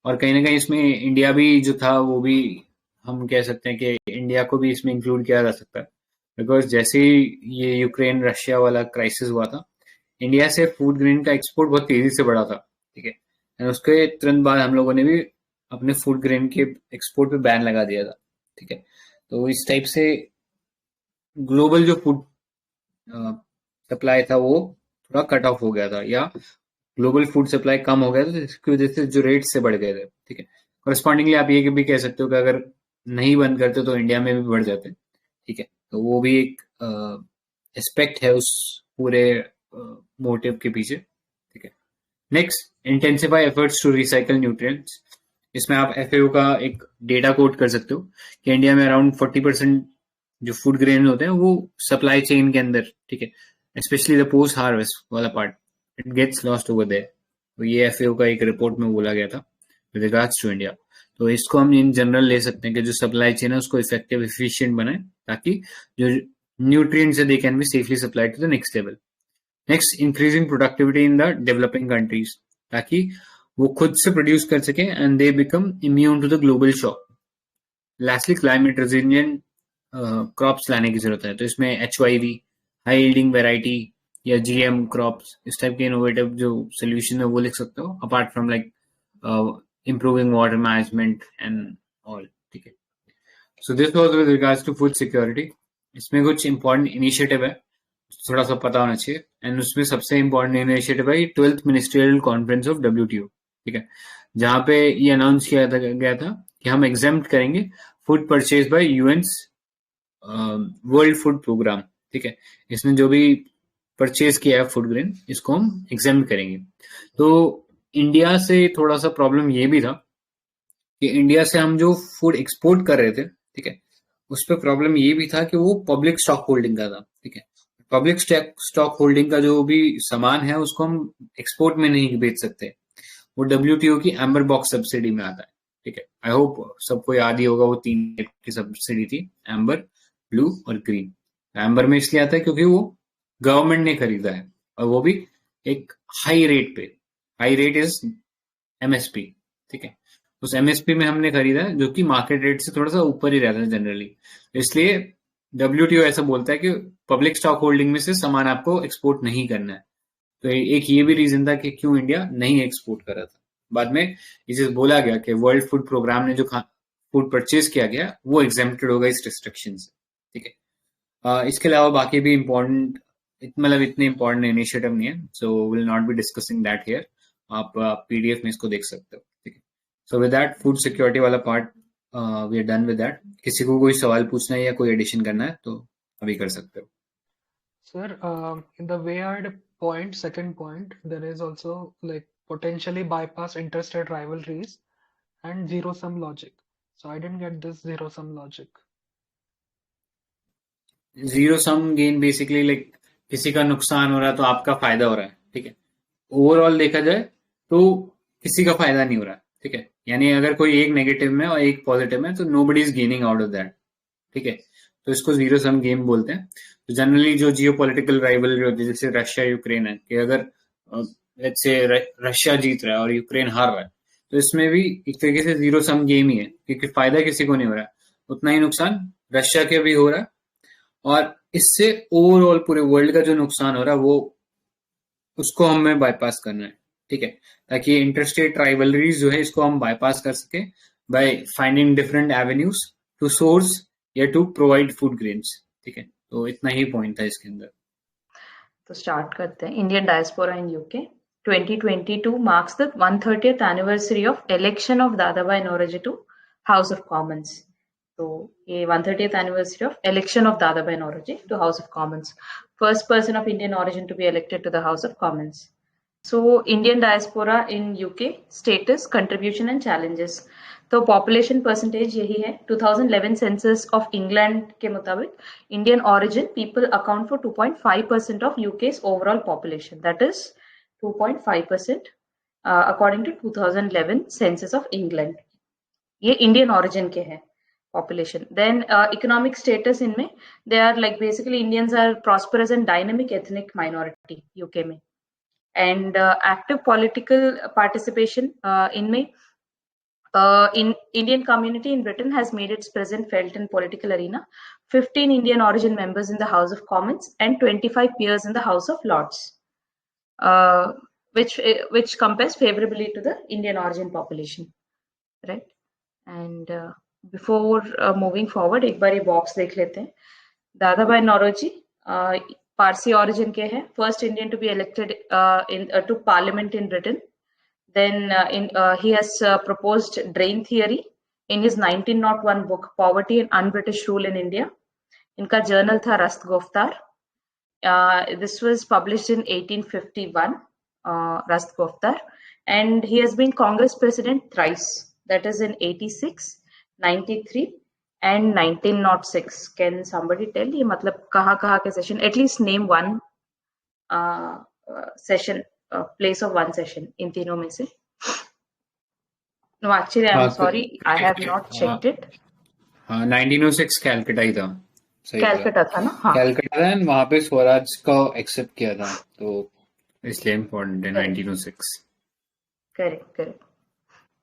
और कहीं ना कहीं इसमें इंडिया भी जो था वो भी हम कह सकते हैं कि इंडिया को भी इसमें इंक्लूड किया जा सकता है, बिकॉज जैसे ही ये यूक्रेन रशिया वाला क्राइसिस हुआ था, इंडिया से फूड ग्रेन का एक्सपोर्ट बहुत तेजी से बढ़ा था, ठीक है। एंड उसके तुरंत बाद हम लोगों ने भी अपने फूड ग्रेन के एक्सपोर्ट पे बैन लगा दिया था, ठीक है। तो इस टाइप से ग्लोबल जो फूड सप्लाई था वो थोड़ा कट ऑफ हो गया था, या ग्लोबल फूड सप्लाई कम हो गया था, जिसकी वजह से जो रेट से बढ़ गए थे, ठीक है। करस्पॉन्डिंगली आप ये भी कह सकते हो कि अगर नहीं बंद करते तो इंडिया में भी बढ़ जाते, ठीक है। तो वो भी एक एस्पेक्ट है उस पूरे मोटिव के पीछे, ठीक है। Next, intensify efforts to recycle nutrients. इसमें आप FAO का एक डेटा कोट कर सकते हो कि इंडिया में अराउंड 40% जो फूड ग्रेन होते हैं वो सप्लाई चेन के अंदर, ठीक है, स्पेशली द पोस्ट हार्वेस्ट वाला part, it gets lost over there. तो ये FAO का एक रिपोर्ट में बोला गया था विद रिगार्ड्स टू इंडिया। तो इसको हम इन जनरल ले सकते हैं कि जो सप्लाई चेन है उसको इफेक्टिव एफिशिएंट बनाए, ताकि जो न्यूट्रिएंट्स है they can be safely supplied to the next level. Next, increasing productivity in the developing countries, ताकि वो खुद से प्रोड्यूस कर सके and they become immune to the global shock. Lastly, climate resilient crops लाने की जरूरत है। तो इसमें HYV, हाई यील्डिंग वेराइटी, या GM क्रॉप्स, इस टाइप के इनोवेटिव जो सोल्यूशन है वो लिख सकते हो, apart from like improving water management and all, ठीक है। So this was with regards to food security. इसमें कुछ important initiative है, थोड़ा सा पता होना चाहिए, एंड उसमें सबसे important initiative है 12th Ministerial Conference of WTO, ठीक है, जहाँ पे ये अनाउंस किया गया था कि हम एग्जेम्प्ट करेंगे food purchase by UN's World Food Programme, ठीक है। इसने जो भी परचेज किया है फूड ग्रेन, इसको हम एग्जेम्प्ट करेंगे। तो इंडिया से थोड़ा सा प्रॉब्लम ये भी था कि इंडिया से हम जो फूड एक्सपोर्ट कर रहे थे, ठीक है, उस पर प्रॉब्लम ये भी था कि वो पब्लिक स्टॉक होल्डिंग का था, ठीक है। पब्लिक स्टॉक होल्डिंग का जो भी सामान है उसको हम एक्सपोर्ट में नहीं बेच सकते, वो WTO की एम्बर बॉक्स सब्सिडी में आता है, ठीक है। आई होप सबको याद ही होगा, वो 3 टाइप की सब्सिडी थी, एम्बर, ब्लू और ग्रीन। एम्बर में इसलिए आता है क्योंकि वो गवर्नमेंट ने खरीदा है, और वो भी एक हाई रेट पे। हाई रेट इज MSP, ठीक है। उस एमएसपी में हमने खरीदा है, जो कि मार्केट रेट से थोड़ा सा ऊपर ही रहता है जनरली। इसलिए WTO ऐसा बोलता है कि पब्लिक स्टॉक होल्डिंग में से सामान आपको एक्सपोर्ट नहीं करना है। तो एक ये भी रीजन था कि क्यों इंडिया नहीं एक्सपोर्ट कर रहा था। बाद में ये चीज बोला गया कि वर्ल्ड फूड प्रोग्राम ने जो फूड परचेज किया गया वो एग्जेम्प्टेड होगा इस रिस्ट्रिक्शन से। ठीक है। इसके अलावा बाकी भी इम्पोर्टेंट, मतलब इतने इम्पोर्टेंट इनिशिएटिव नहीं है, so will not be discussing that here. आप पीडीएफ में इसको देख सकते हो। ठीक है। So with that food security वाला part we are done with that. किसी को कोई सवाल पूछना है या कोई एडिशन करना है तो अभी कर सकते हो। Sir, in the weird point, second point, there is also like potentially bypass interstate rivalries and zero-sum logic. So I didn't get this zero-sum logic. Zero sum gain basically like किसी का नुकसान हो रहा है तो आपका फायदा हो रहा है। ठीक है। ओवरऑल देखा जाए तो किसी का फायदा नहीं हो रहा है। ठीक है। यानी अगर कोई एक नेगेटिव में और एक पॉजिटिव में तो nobody is gaining out of that. ठीक है। तो इसको जीरो सम गेम बोलते हैं। तो जनरली जो जियो पॉलिटिकल राइवलरी होती है, जैसे रशिया यूक्रेन है, कि अगर लेट्स से रशिया जीत रहा है और यूक्रेन हार रहा है, तो इसमें भी एक तरीके से जीरो सम गेम ही है, क्योंकि फायदा किसी को नहीं हो रहा है, उतना ही नुकसान रशिया के भी हो रहा है, और इससे ओवरऑल पूरे वर्ल्ड का जो नुकसान हो रहा है वो उसको हमें बाईपास करना है। ठीक है। ताकि इंटरस्टेट राइवलरीज जो है इसको हम बाईपास कर सके by finding different avenues to source या टू प्रोवाइड फूड ग्रेन्स। ठीक है। तो इतना ही पॉइंट था इसके अंदर। तो स्टार्ट करते हैं। Indian diaspora in UK 2022 marks the 130th anniversary of election of Dadabhai Naoroji to House of Commons. तो ये 130th anniversary of election of Dadabhai Naoroji to House of Commons. First person of Indian origin to be elected to the House of Commons. So Indian diaspora in UK status, contribution and challenges. तो population percentage यही है। 2011 census of England के मुताबिक Indian origin people account for 2.5% of UK's overall population. That is 2.5% according to 2011 census of England. ये Indian origin के हैं population. Then economic status इनमें they are like basically Indians are prosperous and dynamic ethnic minority UK में. And active political participation in Indian community in Britain has made its presence felt in political arena. 15 Indian origin members in the House of Commons and 25 peers in the House of Lords, which compares favorably to the Indian origin population, right? And before moving forward, एक बार ये box देख लेते हैं। दादाभाई नौरोजी Parsi origin के हैं, first Indian to be elected to Parliament in Britain. Then he has proposed drain theory in his 1901 book Poverty and Un-British Rule in India. इनका journal था Rast Goftar. This was published in 1851, Rast Goftar, and he has been Congress president thrice. That is in 86, 93. And 1906. Can somebody tell ये मतलब कहाँ के session? At least name one session, place of one session in तीनों में से. No, actually, I'm sorry, I have not checked it. 1906 Calcutta ही था। कैलकटा था ना? हाँ। कैलकटा था, वहाँ पे स्वराज को एक्सेप्ट किया था, तो इसलिए इम्पोर्टेंट है 1906। करेक्ट।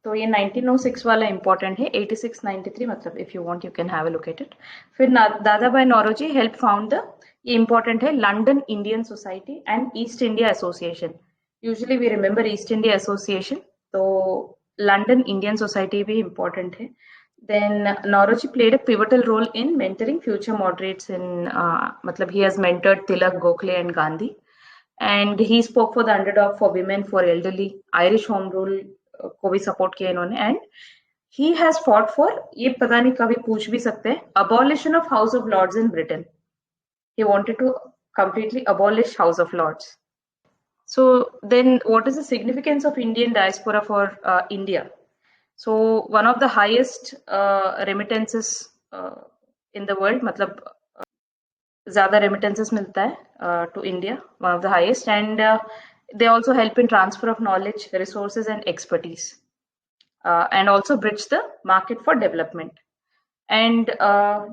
तो ये 1906 वाला इम्पोर्टेंट है। 86-93 मतलब if you want you can have a look at it. फिर Dadabhai Naoroji help found the, ये इम्पोर्टेंट है, London Indian Society and East India Association. Usually we remember East India Association, तो लंदन इंडियन सोसाइटी भी इम्पोर्टेंट है। Then Naoroji played a pivotal role in mentoring future moderates in, मतलब he has mentored Tilak, Gokhale and Gandhi, and he spoke for the underdog, for women, for elderly, Irish home rule को भी सपोर्ट किया इन्होंने। And he has fought for, ये पता नहीं कभी पूछ भी सकते हैं, abolition of House of Lords in Britain. He wanted to completely abolish House of Lords. So then what is the significance of Indian diaspora for India? So one of the highest remittances in the world, मतलब ज़्यादा remittances मिलता है to India, one of the highest, and they also help in transfer of knowledge, resources and expertise, and also bridge the market for development. And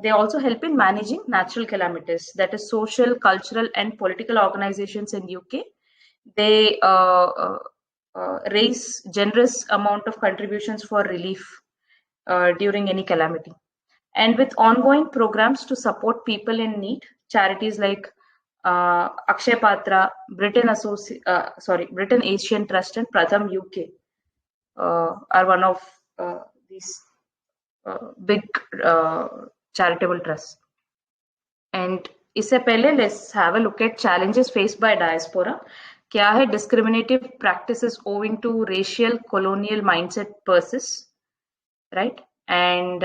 they also help in managing natural calamities, that is social, cultural and political organizations in UK. They raise generous amount of contributions for relief during any calamity. And with ongoing programs to support people in need, charities like Akshay Patra, Britain Asian Trust, and Pratham UK are one of these big charitable trusts. And इससे पहले let's have a look at challenges faced by diaspora. क्या है? Discriminative practices owing to racial colonial mindset persists, right? And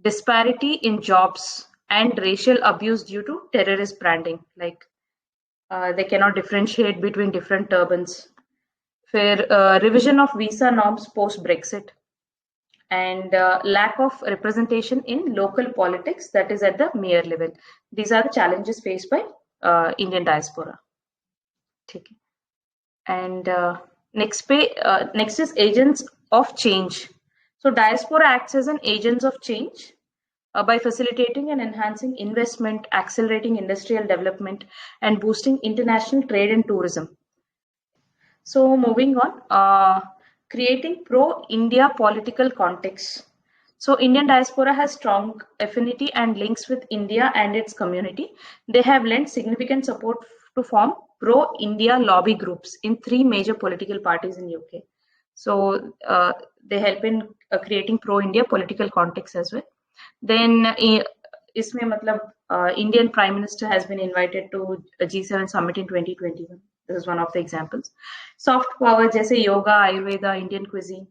disparity in jobs and racial abuse due to terrorist branding, like they cannot differentiate between different turbans. Fair revision of visa norms post Brexit, and lack of representation in local politics, that is at the mayor level. These are the challenges faced by Indian diaspora. Okay. And next is agents of change. So diaspora acts as an agents of change by facilitating and enhancing investment, accelerating industrial development, and boosting international trade and tourism. So moving on, creating pro-India political context. So Indian diaspora has strong affinity and links with India and its community. They have lent significant support to form pro-India lobby groups in 3 major political parties in UK. So they help in creating pro-India political context as well. Then इसमें मतलब Indian Prime Minister has been invited to a G7 summit in 2021. This is one of the examples. Soft power जैसे yoga, Ayurveda, Indian cuisine,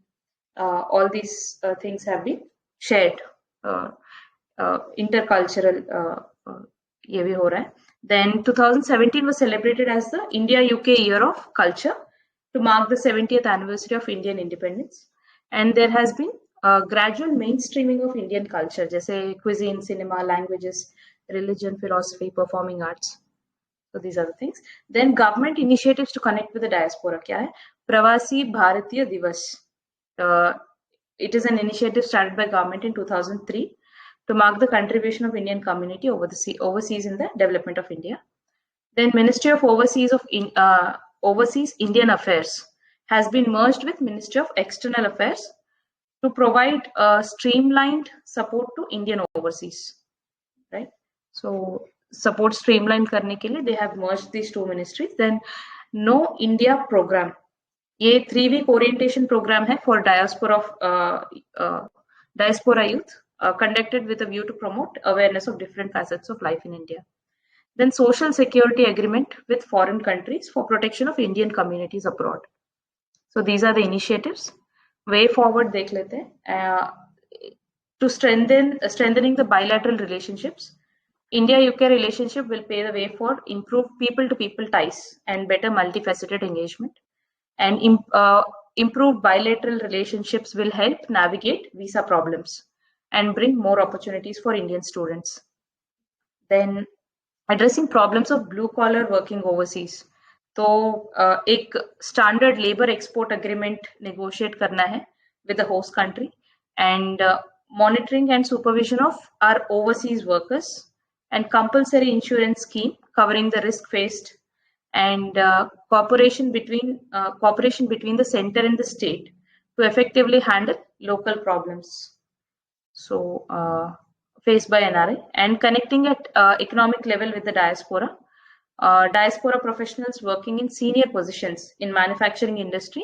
all these things have been shared. Intercultural ये भी हो रहा है. Then 2017 was celebrated as the India-UK Year of Culture to mark the 70th anniversary of Indian independence. And there has been a gradual mainstreaming of Indian culture, जैसे cuisine, cinema, languages, religion, philosophy, performing arts. So these are the things. Then government initiatives to connect with the diaspora. क्या है? Pravasi Bharatiya Divas. It is an initiative started by government in 2003 to mark the contribution of Indian community overseas in the development of India. Then Ministry of Overseas Indian Affairs has been merged with Ministry of External Affairs to provide streamlined support to Indian overseas, right? So support streamline करने के लिए they have merged these 2 ministries. Then No India program, ये 3-week orientation program है for diaspora youth, conducted with a view to promote awareness of different facets of life in India. Then social security agreement with foreign countries for protection of Indian communities abroad. So these are the initiatives. Way forward देख लेते हैं. To strengthening the bilateral relationships, India-UK relationship will pave the way for improved people-to-people ties and better multifaceted engagement. And improved bilateral relationships will help navigate visa problems and bring more opportunities for Indian students. Then addressing problems of blue-collar working overseas. तो एक standard labor export agreement negotiate करना है with the host country, and monitoring and supervision of our overseas workers, and compulsory insurance scheme covering the risk faced, and cooperation between the center and the state to effectively handle local problems. So faced by NRI, and connecting at economic level with the diaspora. Diaspora professionals working in senior positions in manufacturing industry,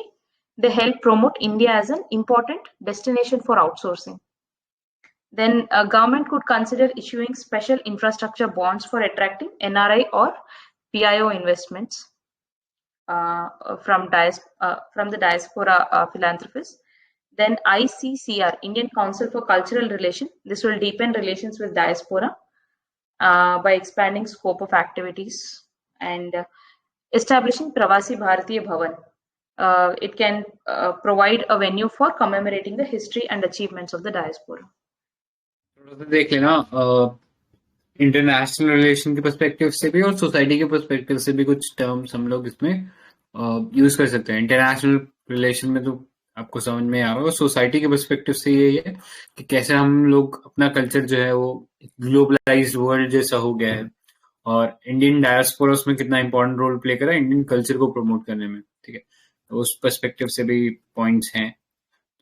they help promote India as an important destination for outsourcing. Then government could consider issuing special infrastructure bonds for attracting NRI or PIO investments from the diaspora philanthropists. Then ICCR, Indian Council for Cultural Relations, this will deepen relations with diaspora by expanding scope of activities, and establishing Pravasi Bharatiya Bhavan. It can provide a venue for commemorating the history and achievements of the diaspora. देख लेना इंटरनेशनल रिलेशन के पर्सपेक्टिव से भी और सोसाइटी के पर्सपेक्टिव से भी कुछ टर्म्स हम लोग इसमें यूज कर सकते हैं. इंटरनेशनल रिलेशन में तो आपको समझ में आ रहा होगा. सोसाइटी के पर्सपेक्टिव से ये है कि कैसे हम लोग अपना कल्चर जो है वो ग्लोबलाइज्ड वर्ल्ड जैसा हो गया है, और इंडियन डायस्पोरा उसमें कितना इंपॉर्टेंट रोल प्ले कर रहा है इंडियन कल्चर को प्रमोट करने में. ठीक है, तो उस पर्सपेक्टिव से भी पॉइंट्स हैं,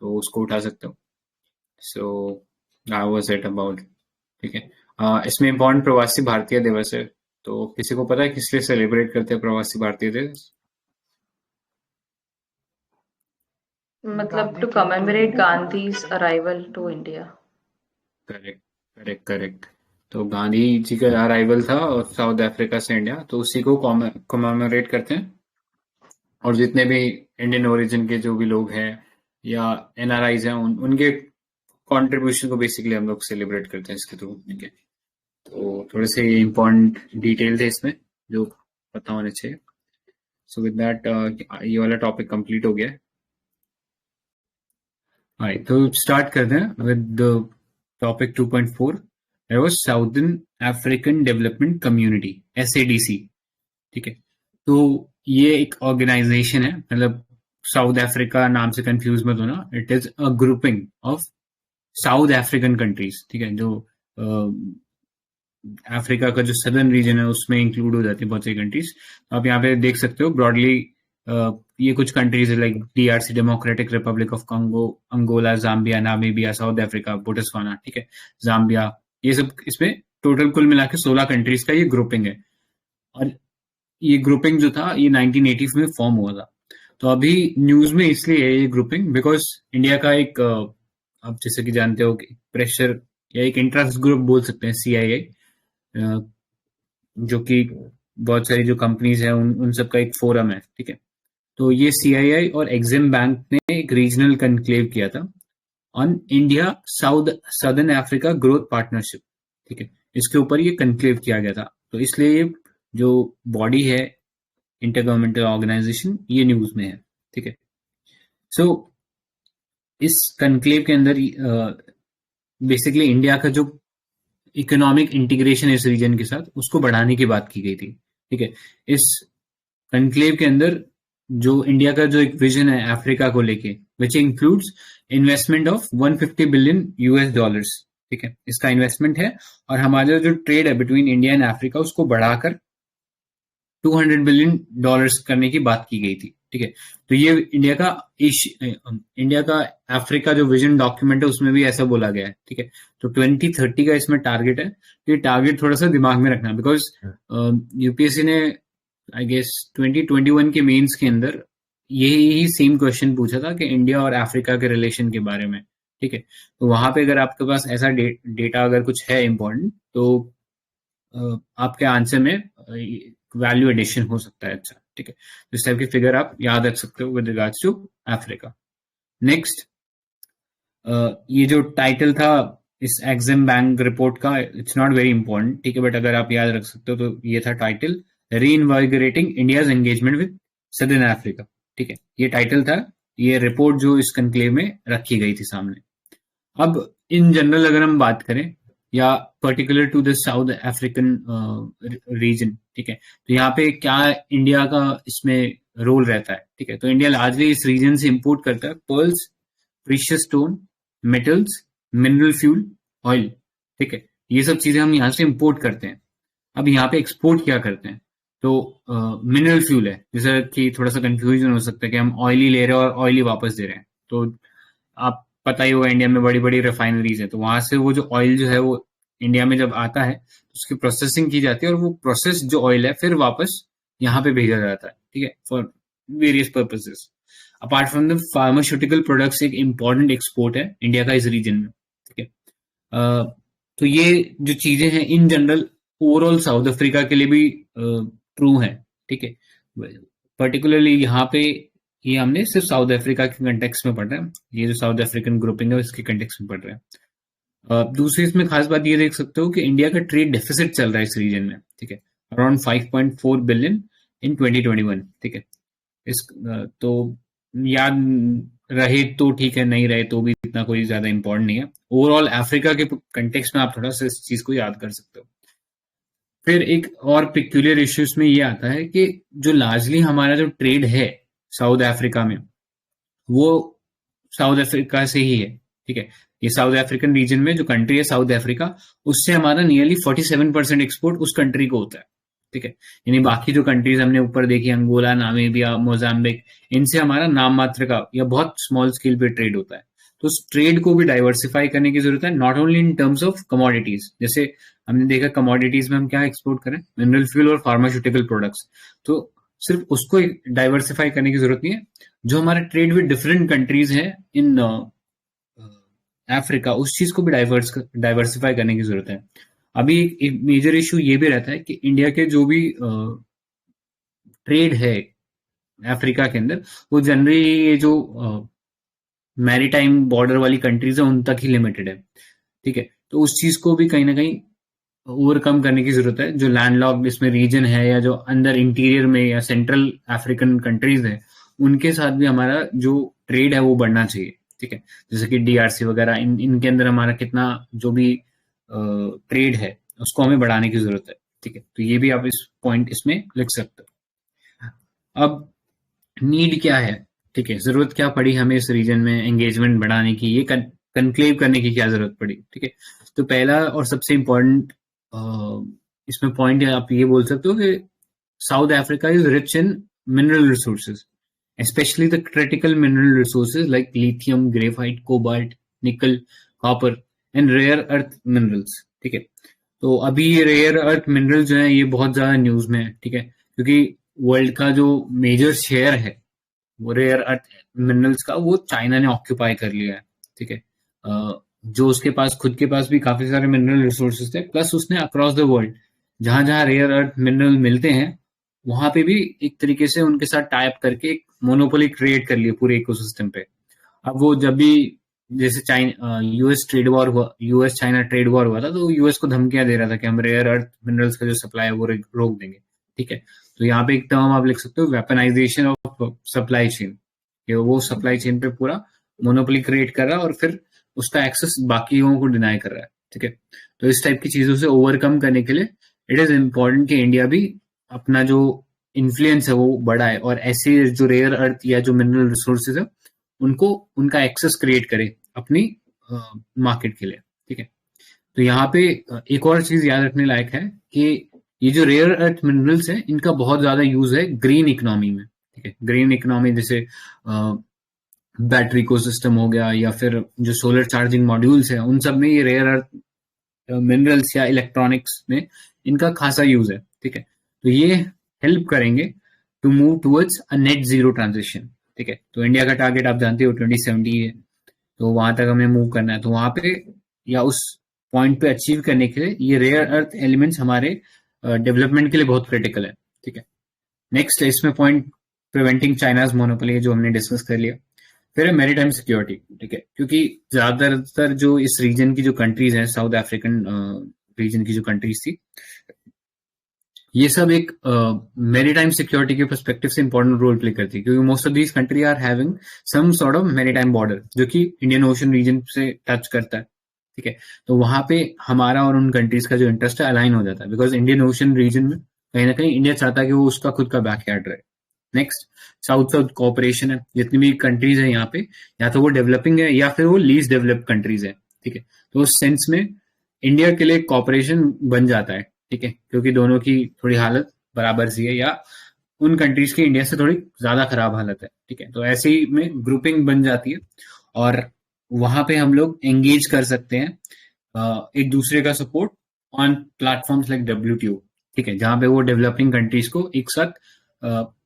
तो उसको उठा सकते हो। So that was it about, ठीक है। इसमें इम्पोर्टेंट प्रवासी भारतीय दिवस है, तो किसी को पता है किस लिए सेलिब्रेट करते हैं प्रवासी भारतीय दिवस? मतलब गांधी टू की commemorate Gandhi's arrival to India. Correct, correct, correct. तो गांधी जी का अराइवल था साउथ अफ्रीका से इंडिया, तो उसी को कमेमोरेट करते हैं। और जितने भी इंडियन ओरिजिन के जो भी लोग हैं या एनआरआईज हैं, उनके कंट्रीब्यूशन को बेसिकली हम लोग सेलिब्रेट करते हैं इसके थ्रू, ठीक है। तो थोड़े से इम्पोर्टेंट डिटेल थे इसमें जो पता होने चाहिए। सो विद दैट ये वाला टॉपिक कंप्लीट हो गया है। Right, तो स्टार्ट करते हैं with topic 2.4। There was Southern African development community, SADC, ठीक है। तो ये एक ऑर्गेनाइजेशन है, मतलब साउथ अफ्रीका नाम से कंफ्यूज मत होना, it is a grouping of south African countries, ठीक है, जो अफ्रीका का जो सदर्न रीजन है उसमें इंक्लूड हो जाती है बहुत सारी कंट्रीज। आप यहाँ पे देख सकते हो ब्रॉडली ये कुछ कंट्रीज है like DRC, Democratic Republic of Congo, Angola, Zambia, Namibia, South Africa, Botswana, ठीक है, जाम्बिया, ये सब इसमें टोटल कुल मिला के 16 कंट्रीज का ये ग्रुपिंग है। और ये ग्रुपिंग जो था ये 1980 में फॉर्म हुआ था। तो अभी न्यूज में इसलिए है ये ग्रुपिंग बिकॉज इंडिया का एक आप जैसे कि जानते हो कि प्रेशर या एक इंटरेस्ट ग्रुप बोल सकते हैं, CII, जो कि बहुत सारी जो कंपनीज हैं उन सब का एक फोरम है, ठीक है। तो ये CII और एग्जिम बैंक ने एक रीजनल कनक्लेव किया था on India southern Africa growth partnership, ठीक है। इसके ऊपर ये कनक्लेव किया गया था, तो इसलिए ये जो बॉडी है इंटर गवर्नमेंटल ऑर्गेनाइजेशन ये न्यूज में है, ठीक है। सो इस कनक्लेव के अंदर बेसिकली इंडिया का जो इकोनॉमिक इंटीग्रेशन इस रीजन के साथ उसको बढ़ाने की बात की गई थी, ठीक है। इस कनक्लेव के अंदर जो इंडिया का जो एक विजन है अफ्रीका को लेके, which includes investment of 150 billion US dollars, ठीक है, इसका इन्वेस्टमेंट है। और हमारा जो ट्रेड है बिटवीन इंडिया एंड अफ्रीका उसको बढ़ाकर 200 बिलियन डॉलर्स करने की बात की गई थी, ठीक है। तो ये इंडिया का अफ्रीका जो विजन डॉक्यूमेंट है उसमें भी ऐसा बोला गया है, ठीक है। तो 2030 का इसमें टारगेट है। ये टारगेट थोड़ा सा दिमाग में रखना बिकॉज UPSC ने आई गेस 2021 के मेंस के अंदर यही सेम क्वेश्चन पूछा था कि इंडिया और अफ्रीका के रिलेशन के बारे में, ठीक है। तो वहां पे अगर आपके पास ऐसा डेटा अगर कुछ है इम्पोर्टेंट तो आपके आंसर में वैल्यू एडिशन हो सकता है, अच्छा, ठीक है। इस टाइप की फिगर आप याद रख सकते हो with regards to Africa. Next, ये जो टाइटल था इस एग्जिम बैंक रिपोर्ट का, इट्स नॉट वेरी इंपॉर्टेंट, ठीक है, बट अगर आप याद रख सकते हो तो ये था title, reinvigorating India's engagement with southern Africa, ठीक है, ये टाइटल था। ये रिपोर्ट जो इस कनक्लेव में रखी गई थी सामने। अब इन जनरल अगर हम बात करें या particular to the South African region, ठीक है, तो यहाँ पे क्या इंडिया का इसमें रोल रहता है, ठीक है। तो इंडिया लार्जली इस रीजन से इंपोर्ट करता है pearls, precious stone, metals, mineral fuel, oil, ठीक है, ये सब चीजें हम यहाँ से इंपोर्ट करते हैं। अब यहाँ पे एक्सपोर्ट क्या करते हैं, तो मिनरल फ्यूल है, जैसे कि थोड़ा सा कंफ्यूजन हो सकता है कि हम ऑयली ले रहे हैं और ऑयली वापस दे रहे हैं। तो आप पता ही होगा इंडिया में बड़ी बड़ी रिफाइनरीज है, तो वहां से वो जो ऑयल जो है वो इंडिया में जब आता है तो उसकी प्रोसेसिंग की जाती है और वो प्रोसेस जो ऑयल है फिर वापस यहाँ पे भेजा जाता है, ठीक है, for various purposes. Apart from the pharmaceutical products एक इम्पॉर्टेंट एक्सपोर्ट है इंडिया का इस रीजन में, ठीक है। तो ये जो चीजें हैं in general overall south Africa के लिए भी ट्रू है, ठीक है। पर्टिकुलरली यहाँ पे ये हमने सिर्फ साउथ अफ्रीका के कंटेक्स्ट में पढ़ रहे हैं, ये जो साउथ अफ्रीकन ग्रुपिंग है इसके कंटेक्स्ट में पढ़ रहे हैं। दूसरी इसमें खास बात ये देख सकते हो कि इंडिया का ट्रेड डेफिसिट चल रहा है इस रीजन में, ठीक है, अराउंड 5.4 बिलियन इन 2021, ठीक है। इस तो याद रहे तो ठीक है, नहीं रहे तो भी इतना कोई ज्यादा इंपॉर्टेंट नहीं है। ओवरऑल अफ्रीका के कंटेक्स्ट में आप थोड़ा सा इस चीज को याद कर सकते हो। फिर एक और पिक्यूलियर इश्यूज में ये आता है कि जो लार्जली हमारा जो ट्रेड है साउथ अफ्रीका में वो साउथ अफ्रीका से ही है, ठीक है। ये साउथ अफ्रीकन रीजन में जो कंट्री है साउथ अफ्रीका, उससे हमारा नियरली 47% एक्सपोर्ट उस कंट्री को होता है, ठीक है। यानी बाकी जो कंट्रीज हमने ऊपर देखी, अंगोला, नामीबिया, मोजाम्बिक, इनसे हमारा नाम मात्र का या बहुत स्मॉल स्केल पे ट्रेड होता है। तो उस ट्रेड को भी डाइवर्सिफाई करने की जरूरत है, not only in terms of commodities. जैसे हमने देखा कमोडिटीज में हम क्या एक्सपोर्ट करें, मिनरल फ्यूल और फार्मास्यूटिकल प्रोडक्ट्स। तो सिर्फ उसको डाइवर्सिफाई करने की जरूरत नहीं है, जो हमारा ट्रेड विद डिफरेंट कंट्रीज है इन अफ्रीका, उस चीज को भी डाइवर्सिफाई करने की जरूरत है। अभी एक मेजर इशू ये भी रहता है कि इंडिया के जो भी ट्रेड है अफ्रीका के अंदर, वो जनरली ये जो मैरीटाइम बॉर्डर वाली कंट्रीज है उन तक ही लिमिटेड है, ठीक है। तो उस चीज को भी कहीं ना कहीं ओवरकम करने की जरूरत है। जो लैंडलॉक्ड इसमें रीजन है या जो अंदर इंटीरियर में या सेंट्रल अफ्रीकन कंट्रीज है, उनके साथ भी हमारा जो ट्रेड है वो बढ़ना चाहिए, ठीक है। जैसे कि डीआरसी वगैरह, इनके अंदर हमारा कितना जो भी ट्रेड है उसको हमें बढ़ाने की जरूरत है, ठीक है। तो ये भी आप इस पॉइंट इसमें लिख सकते हो। अब नीड क्या है, ठीक है, जरूरत क्या पड़ी हमें इस रीजन में एंगेजमेंट बढ़ाने की, ये कंक्लेव करने की क्या जरूरत पड़ी, ठीक है। तो पहला और सबसे इम्पोर्टेंट इसमें पॉइंट आप ये बोल सकते हो कि south Africa is rich in mineral resources, especially the critical mineral resources like lithium, graphite, cobalt, nickel, copper and rare earth minerals, ठीक है। तो अभी ये रेयर अर्थ मिनरल जो है ये बहुत ज्यादा न्यूज में है, ठीक है, क्योंकि वर्ल्ड का जो मेजर शेयर है वो रेयर अर्थ मिनरल्स का, वो चाइना ने ऑक्यूपाई कर लिया है, ठीक है। जो उसके पास खुद के पास भी काफी सारे मिनरल रिसोर्सेज थे, प्लस उसने अक्रॉस द वर्ल्ड जहां जहां रेयर अर्थ मिनरल मिलते हैं वहां पे भी एक तरीके से उनके साथ टाइप करके एक मोनोपोली क्रिएट कर लिया पूरे इकोसिस्टम पे। अब वो जब भी जैसे China US China trade war हुआ था, तो यूएस को धमकियां दे रहा था कि हम रेयर अर्थ मिनरल्स का जो सप्लाई है वो रोक देंगे, ठीक है। तो यहाँ पे एक टर्म आप लिख सकते हो, वेपनाइजेशन ऑफ सप्लाई चेन, कि वो सप्लाई चेन पे पूरा मोनोपोली क्रिएट कर रहा है और फिर उसका एक्सेस बाकी लोगों को डिनाई कर रहा है, ठीक है। तो इस टाइप की चीजों से ओवरकम करने के लिए इट इज इम्पोर्टेंट कि इंडिया भी अपना जो इन्फ्लुएंस है वो बढ़ाए और ऐसे जो रेयर अर्थ या जो मिनरल रिसोर्सेज है उनको उनका एक्सेस क्रिएट करे अपनी मार्केट के लिए, ठीक है। तो यहाँ पे एक और चीज याद रखने लायक है कि ये जो रेयर अर्थ मिनरल्स है इनका बहुत ज्यादा यूज है ग्रीन इकोनॉमी में, ठीक है। ग्रीन इकोनॉमी जैसे बैटरी इकोसिस्टम हो गया या फिर जो सोलर चार्जिंग मॉड्यूल्स है, उन सब में ये रेयर अर्थ मिनरल्स या इलेक्ट्रॉनिक्स में इनका खासा यूज है, ठीक है। तो ये हेल्प करेंगे to move towards a net zero transition, ठीक है। तो इंडिया का टारगेट आप जानते हो 2070 है, तो वहां तक हमें मूव करना है। तो वहां पे या उस पॉइंट पे अचीव करने के लिए ये रेयर अर्थ एलिमेंट्स हमारे डेवलपमेंट के लिए बहुत क्रिटिकल है, ठीक है। नेक्स्ट इसमें पॉइंट प्रिवेंटिंग चाइनाज मोनोपोली, जो हमने डिस्कस कर लिया। फिर है मैरीटाइम सिक्योरिटी, ठीक है, क्योंकि ज्यादातर जो इस रीजन की जो कंट्रीज हैं, साउथ अफ्रीकन रीजन की जो कंट्रीज थी, ये सब एक मैरीटाइम सिक्योरिटी के पर्सपेक्टिव से इंपॉर्टेंट रोल प्ले करती है, क्योंकि most of these country are having some sort of maritime border जो कि इंडियन ओशन रीजन से टच करता है, ठीक है। तो वहां पे हमारा और उन कंट्रीज का जो इंटरेस्ट है अलाइन हो जाता है, बिकॉज इंडियन ओशन रीजन में कहीं ना कहीं इंडिया चाहता है कि वो उसका खुद का बैकयार्ड रहे। नेक्स्ट साउथ साउथ कोऑपरेशन है, जितनी भी कंट्रीज है यहाँ पे या तो वो डेवलपिंग है या फिर वो लीज डेवलप्ड कंट्रीज है, ठीक है। तो उस सेंस में इंडिया के लिए कोऑपरेशन बन जाता है, ठीक है, क्योंकि दोनों की थोड़ी हालत बराबर सी है या उन कंट्रीज की इंडिया से थोड़ी ज्यादा खराब हालत है, ठीक है। तो ऐसे ही में ग्रुपिंग बन जाती है और वहां पे हम लोग एंगेज कर सकते हैं एक दूसरे का support on platforms like WTO, ठीक है, जहां पे वो डेवलपिंग कंट्रीज को एक साथ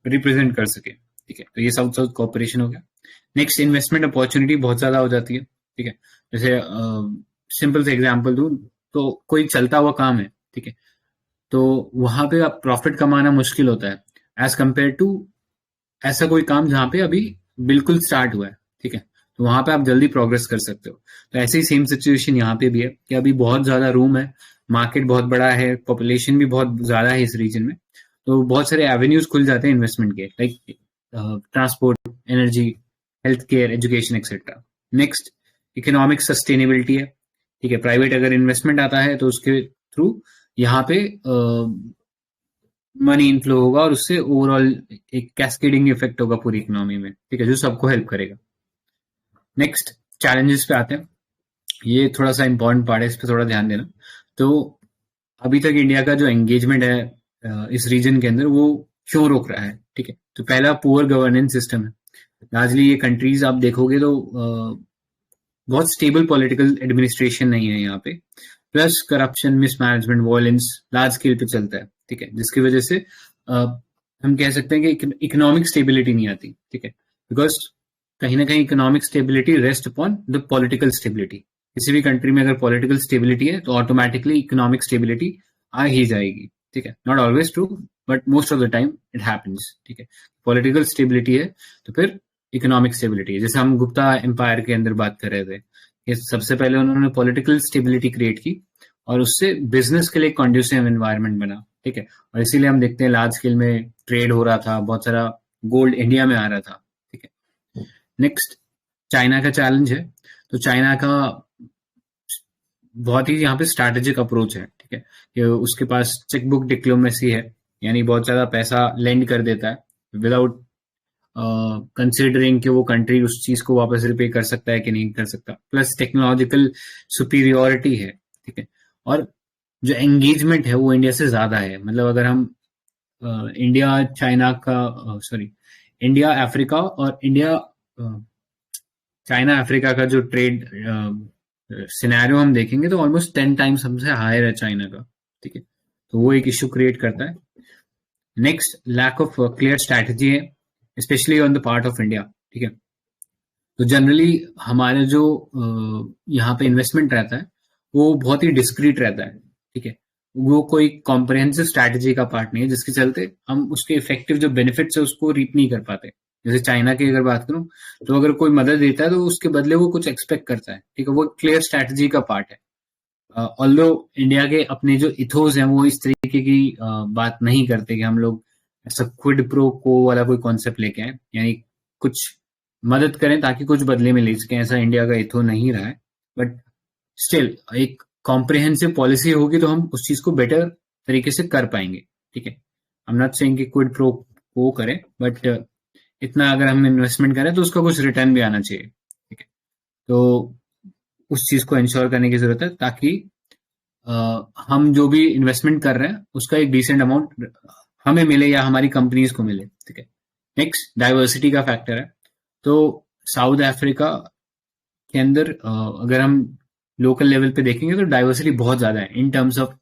रिप्रेजेंट कर सके, ठीक है। तो ये साउथ साउथ कोऑपरेशन हो गया। नेक्स्ट इन्वेस्टमेंट अपॉर्चुनिटी बहुत ज्यादा हो जाती है, ठीक है। जैसे सिंपल से एग्जांपल दूं तो कोई चलता हुआ काम है, ठीक है, तो वहां पे आप प्रॉफिट कमाना मुश्किल होता है एज कंपेयर टू ऐसा कोई काम जहां पे अभी बिल्कुल स्टार्ट हुआ है, ठीक है। तो वहां पे आप जल्दी प्रोग्रेस कर सकते हो। तो ऐसे ही सेम सिचुएशन यहाँ पे भी है कि अभी बहुत ज्यादा रूम है, मार्केट बहुत बड़ा है, पॉपुलेशन भी बहुत ज्यादा है इस रीजन में, तो बहुत सारे एवेन्यूज खुल जाते हैं इन्वेस्टमेंट के, like transport, energy, health care, education etcetera. Next economic sustainability है, ठीक है। प्राइवेट अगर इन्वेस्टमेंट आता है तो उसके थ्रू यहाँ पे मनी इनफ्लो होगा और उससे ओवरऑल एक कैस्केडिंग इफेक्ट होगा पूरी इकोनॉमी में, ठीक है, जो सबको हेल्प करेगा। नेक्स्ट चैलेंजेस पे आते हैं, ये थोड़ा सा इंपॉर्टेंट पार्ट है, इस पे थोड़ा ध्यान देना। तो अभी तक इंडिया का जो एंगेजमेंट है इस रीजन के अंदर वो क्यों रोक रहा है, ठीक है। तो पहला पुअर गवर्नेंस सिस्टम है। लार्जली ये कंट्रीज आप देखोगे तो बहुत स्टेबल पॉलिटिकल एडमिनिस्ट्रेशन नहीं है यहाँ पे, plus corruption, mismanagement, violence large scale पे चलता है, ठीक है, जिसकी वजह से हम कह सकते हैं कि इकोनॉमिक स्टेबिलिटी नहीं आती, ठीक है, बिकॉज कहीं ना कहीं economic stability rest upon the political stability. किसी भी कंट्री में अगर पॉलिटिकल स्टेबिलिटी है तो ऑटोमेटिकली इकोनॉमिक स्टेबिलिटी आ ही जाएगी, ठीक है। Not always true but most of the time it happens, ठीक है। पॉलिटिकल स्टेबिलिटी है तो फिर इकोनॉमिक स्टेबिलिटी है। जैसे हम गुप्ता एम्पायर के अंदर बात कर रहे थे कि सबसे पहले उन्होंने पॉलिटिकल स्टेबिलिटी क्रिएट की और उससे बिजनेस के लिए कॉन्ड्यूसिव एनवायरनमेंट बना, ठीक है। और इसीलिए हम देखते हैं लार्ज स्केल में ट्रेड हो रहा था, बहुत सारा गोल्ड इंडिया में आ रहा था, ठीक है। नेक्स्ट चाइना का चैलेंज है। तो चाइना का बहुत ही यहाँ पे स्ट्रैटेजिक अप्रोच है, ठीक है, कि उसके पास चेकबुक डिप्लोमेसी है, यानी बहुत ज्यादा पैसा लेंड कर देता है विदाउट कंसिडरिंग कि वो कंट्री उस चीज को वापस रिपे कर सकता है कि नहीं कर सकता। प्लस टेक्नोलॉजिकल सुपीरियोरिटी है, ठीक है। और जो एंगेजमेंट है वो इंडिया से ज्यादा है। मतलब अगर हम इंडिया चाइना का इंडिया अफ्रीका और इंडिया चाइना अफ्रीका का जो ट्रेड सिनेरियो हम देखेंगे तो ऑलमोस्ट 10 टाइम्स हमसे हायर है चाइना का, ठीक है। तो वो एक इश्यू क्रिएट करता है। Next lack of clear strategy है, specially on the part of India, ठीक है। तो जनरली हमारे जो यहाँ पे इन्वेस्टमेंट रहता है वो बहुत ही डिस्क्रीट रहता है, ठीक है। वो कोई कॉम्प्रिहेंसिव स्ट्रैटेजी का पार्ट नहीं है, जिसके चलते हम उसके इफेक्टिव जो बेनिफिट्स है उसको रीप नहीं कर पाते। जैसे चाइना की अगर बात करूं तो अगर कोई मदद देता है तो उसके बदले वो कुछ एक्सपेक्ट करता है, ठीक है। वो क्लियर स्ट्रैटेजी का पार्ट है। ऑल्दो इंडिया के अपने जो इथोस हैं वो इस तरीके की बात नहीं करते कि हम लोग ऐसा क्विड प्रो को वाला कोई कॉन्सेप्ट लेके आए, यानी कुछ मदद करें ताकि कुछ बदले में ले सकें। ऐसा इंडिया का इथो नहीं रहा है, बट स्टिल एक कॉम्प्रिहेंसिव पॉलिसी होगी तो हम उस चीज को बेटर तरीके से कर पाएंगे, ठीक है। आई एम नॉट सेइंग कि क्विड प्रो को करें, बट इतना अगर हम इन्वेस्टमेंट करें तो उसका कुछ रिटर्न भी आना चाहिए, ठीक है। तो उस चीज को इंश्योर करने की जरूरत है ताकि हम जो भी इन्वेस्टमेंट कर रहे हैं उसका एक डिसेंट अमाउंट हमें मिले या हमारी कंपनीज को मिले, ठीक है। नेक्स्ट डाइवर्सिटी का फैक्टर है। तो साउथ अफ्रीका के अंदर अगर हम लोकल लेवल पे देखेंगे तो डाइवर्सिटी बहुत ज्यादा है इन terms of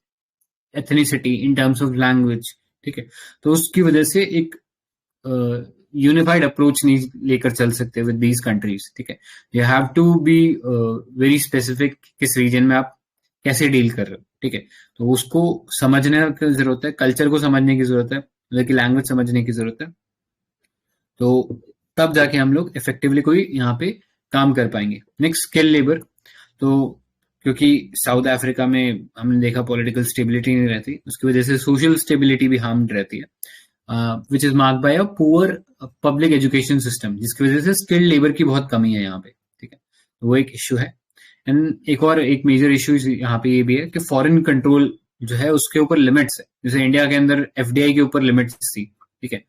ethnicity, in terms of language, ठीक है। तो उसकी वजह से एक यूनिफाइड अप्रोच नहीं लेकर चल सकते विद दीज कंट्रीज, ठीक है। You have to be very specific किस रीजन में आप कैसे डील कर रहे हो, ठीक है। तो उसको समझने की जरूरत है, कल्चर को समझने की जरूरत है, मतलब की लैंग्वेज समझने की जरूरत है। तो तब जाके हम लोग इफेक्टिवली कोई यहाँ पे काम कर पाएंगे। Next skill labour. तो क्योंकि साउथ अफ्रीका में हमने देखा पॉलिटिकल स्टेबिलिटी नहीं रहती, उसकी वजह से सोशल स्टेबिलिटी भी हार्म्ड रहती है, which is marked by a poor public education system, जिसकी वजह से स्किल्ड लेबर की बहुत कमी है यहाँ पे, ठीक है। तो वो एक इश्यू है। एंड एक मेजर इश्यू यहाँ पे ये भी है कि फॉरेन कंट्रोल जो है उसके ऊपर लिमिट्स है। जैसे इंडिया के अंदर एफडीआई के ऊपर लिमिट्स थी, ठीक है,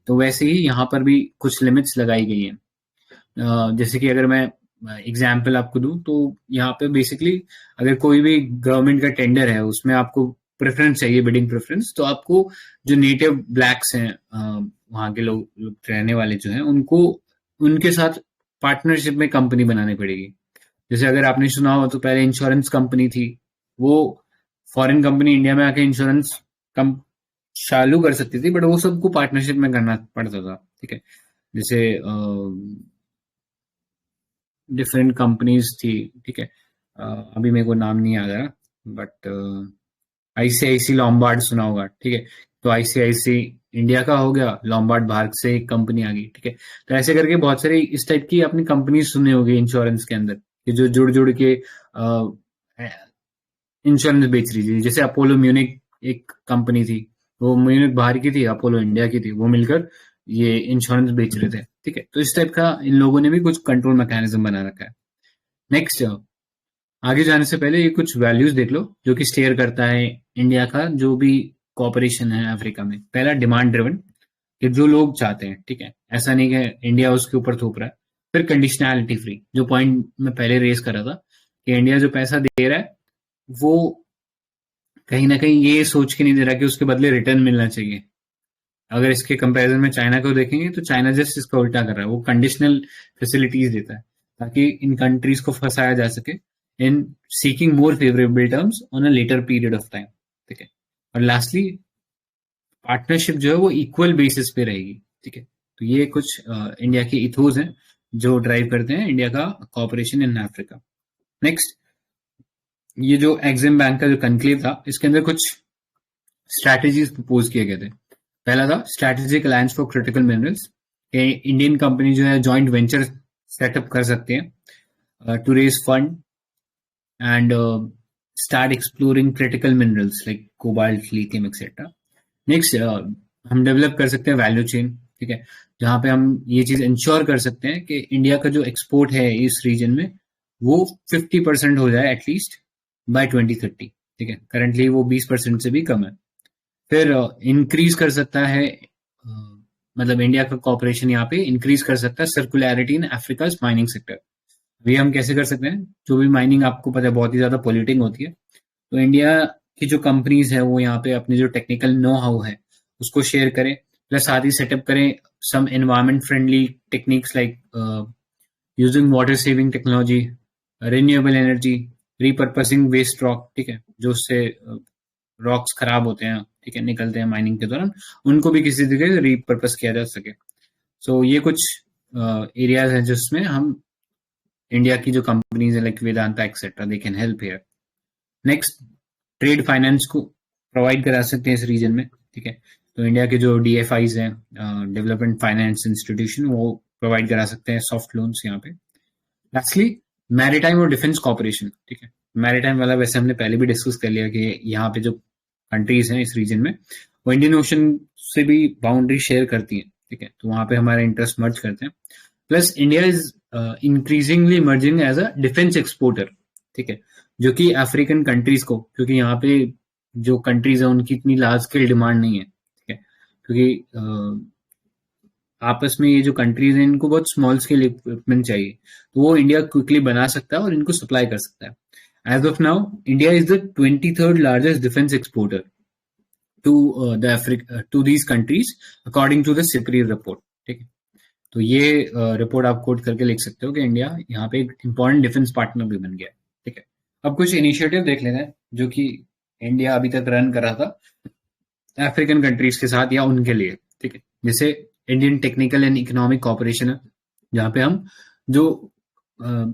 तो वैसे ही यहाँ पर भी कुछ लिमिट्स लगाई गई हैं। जैसे कि अगर मैं एग्जाम्पल आपको दूं तो यहाँ पे बेसिकली अगर कोई भी गवर्नमेंट का टेंडर है उसमें आपको प्रेफरेंस चाहिए, बिडिंग प्रेफरेंस, तो आपको जो नेटिव ब्लैक्स हैं वहाँ के लोग रहने वाले जो हैं उनको उनके साथ पार्टनरशिप में कंपनी बनानी पड़ेगी। जैसे अगर आपने सुना हो तो पहले इंश्योरेंस कंपनी थी, वो फॉरेन कंपनी इंडिया में आके इंश्योरेंस चालू कर सकती थी, बट वो सबको पार्टनरशिप में करना पड़ता था, ठीक है। जैसे डिफरेंट कंपनीज थी, ठीक है, अभी मेरे को नाम नहीं आ रहा, बट आईसीआईसी लॉम्बार्ड सुना होगा, ठीक है। तो आईसीआईसी इंडिया का हो गया, लॉम्बार्ड बाहर से एक कंपनी आ गई, ठीक है। तो ऐसे करके बहुत सारी इस टाइप की अपनी कंपनी सुनी होगी इंश्योरेंस के अंदर, जो जुड़ जुड़ के इंश्योरेंस बेच रही थी। जैसे अपोलो म्यूनिक एक कंपनी थी, वो म्यूनिक बाहर की थी, अपोलो इंडिया की थी, वो मिलकर ये इंश्योरेंस बेच रहे थे, ठीक है। तो इस टाइप का इन लोगों ने भी कुछ कंट्रोल मैकेनिज्म बना रखा है। नेक्स्ट आगे जाने से पहले ये कुछ वैल्यूज देख लो जो कि स्टेयर करता है इंडिया का जो भी कॉपरेशन है अफ्रीका में। पहला डिमांड ड्रिवन, कि जो लोग चाहते हैं, ठीक है, ऐसा नहीं कि इंडिया उसके ऊपर थोप रहा है। फिर कंडीशनैलिटी फ्री, जो पॉइंट मैं पहले रेज कर रहा था कि इंडिया जो पैसा दे रहा है वो कहीं ना कहीं ये सोच के नहीं दे रहा कि उसके बदले रिटर्न मिलना चाहिए। अगर इसके कंपैरिजन में चाइना को देखेंगे तो चाइना जस्ट इसका उल्टा कर रहा है, वो कंडीशनल फैसिलिटीज देता है ताकि इन कंट्रीज को फंसाया जा सके in seeking more favourable terms on a later period of time. ठीक है, और लास्टली पार्टनरशिप जो है वो इक्वल बेसिस पे रहेगी। ठीक है, तो ये कुछ इंडिया के इथोस हैं जो ड्राइव करते हैं इंडिया का कॉपरेशन इन अफ्रीका। नेक्स्ट, ये जो एग्जिम बैंक का जो कनक्लेव था इसके अंदर कुछ स्ट्रैटेजीज प्रपोज किए गए थे। पहला था strategic alliance for critical minerals, Indian company जो है जॉइंट वेंचर सेटअप कर सकते हैं to raise fund and start exploring critical minerals like cobalt, lithium etcetera. Next, हम डेवलप कर सकते हैं वैल्यू चेन। ठीक है, जहां पे हम ये चीज इंश्योर कर सकते हैं कि इंडिया का जो एक्सपोर्ट है इस रीजन में वो 50% हो जाए एटलीस्ट बाय 2030। ठीक है, करंटली वो 20% से भी कम है। फिर इंक्रीज कर सकता है मतलब इंडिया का कॉपरेशन यहाँ पे इंक्रीज कर सकता है सर्कुलरिटी इन अफ्रीका माइनिंग सेक्टर। अभी हम कैसे कर सकते हैं, जो भी माइनिंग आपको पता है बहुत ही ज्यादा पॉल्यूटिंग होती है, तो इंडिया की जो कंपनीज है वो यहाँ पे अपनी जो टेक्निकल नो हाउ है उसको शेयर करें, प्लस साथ ही सेटअप करें some environment friendly techniques like using water saving technology, renewable energy, repurposing waste rock. ठीक है, जो उससे रॉक्स खराब होते हैं, ठीक है, निकलते हैं माइनिंग के दौरान, उनको भी किसी तरीके से रिपर्पस किया जा सके। सो ये कुछ एरियाज हैं जिसमें हम इंडिया की जो कंपनीज है like Vedanta etcetera they can help here. Next, trade finance को प्रोवाइड करा सकते हैं इस रीजन में। ठीक है, तो इंडिया के जो DFIs हैं, डेवलपमेंट फाइनेंस इंस्टीट्यूशन, वो प्रोवाइड करा सकते हैं सॉफ्ट लोन्स यहाँ पे। लास्टली, मैरीटाइम और डिफेंस कॉपरेशन। ठीक है, मैरीटाइम वाला वैसे हमने पहले भी डिस्कस कर लिया कि यहाँ पे जो कंट्रीज हैं इस रीजन में वो इंडियन ओशन से भी बाउंड्री शेयर करती हैं। ठीक है, तो वहां पे हमारा इंटरेस्ट मर्ज करते हैं। Plus India is increasingly emerging as a defence exporter. ठीक है, जो कि अफ्रीकन कंट्रीज को, क्योंकि यहाँ पे जो कंट्रीज है उनकी इतनी लार्ज स्केल डिमांड नहीं है। ठीक है, क्योंकि आपस में ये जो कंट्रीज हैं इनको बहुत स्मॉल स्केल इक्विपमेंट चाहिए, तो वो इंडिया क्विकली बना सकता है और इनको सप्लाई कर सकता है। As of now India is the 23rd largest defence exporter to these countries according to the SIPRI report. ठीक है, तो ये रिपोर्ट आप कोट करके लिख सकते हो कि इंडिया यहाँ पे एक इंपॉर्टेंट डिफेंस पार्टनर भी बन गया है। ठीक है, अब कुछ इनिशिएटिव देख लेते हैं जो कि इंडिया अभी तक रन कर रहा था अफ्रीकन कंट्रीज के साथ या उनके लिए। ठीक है, जैसे Indian technical and economic cooperation है, जहाँ पे हम जो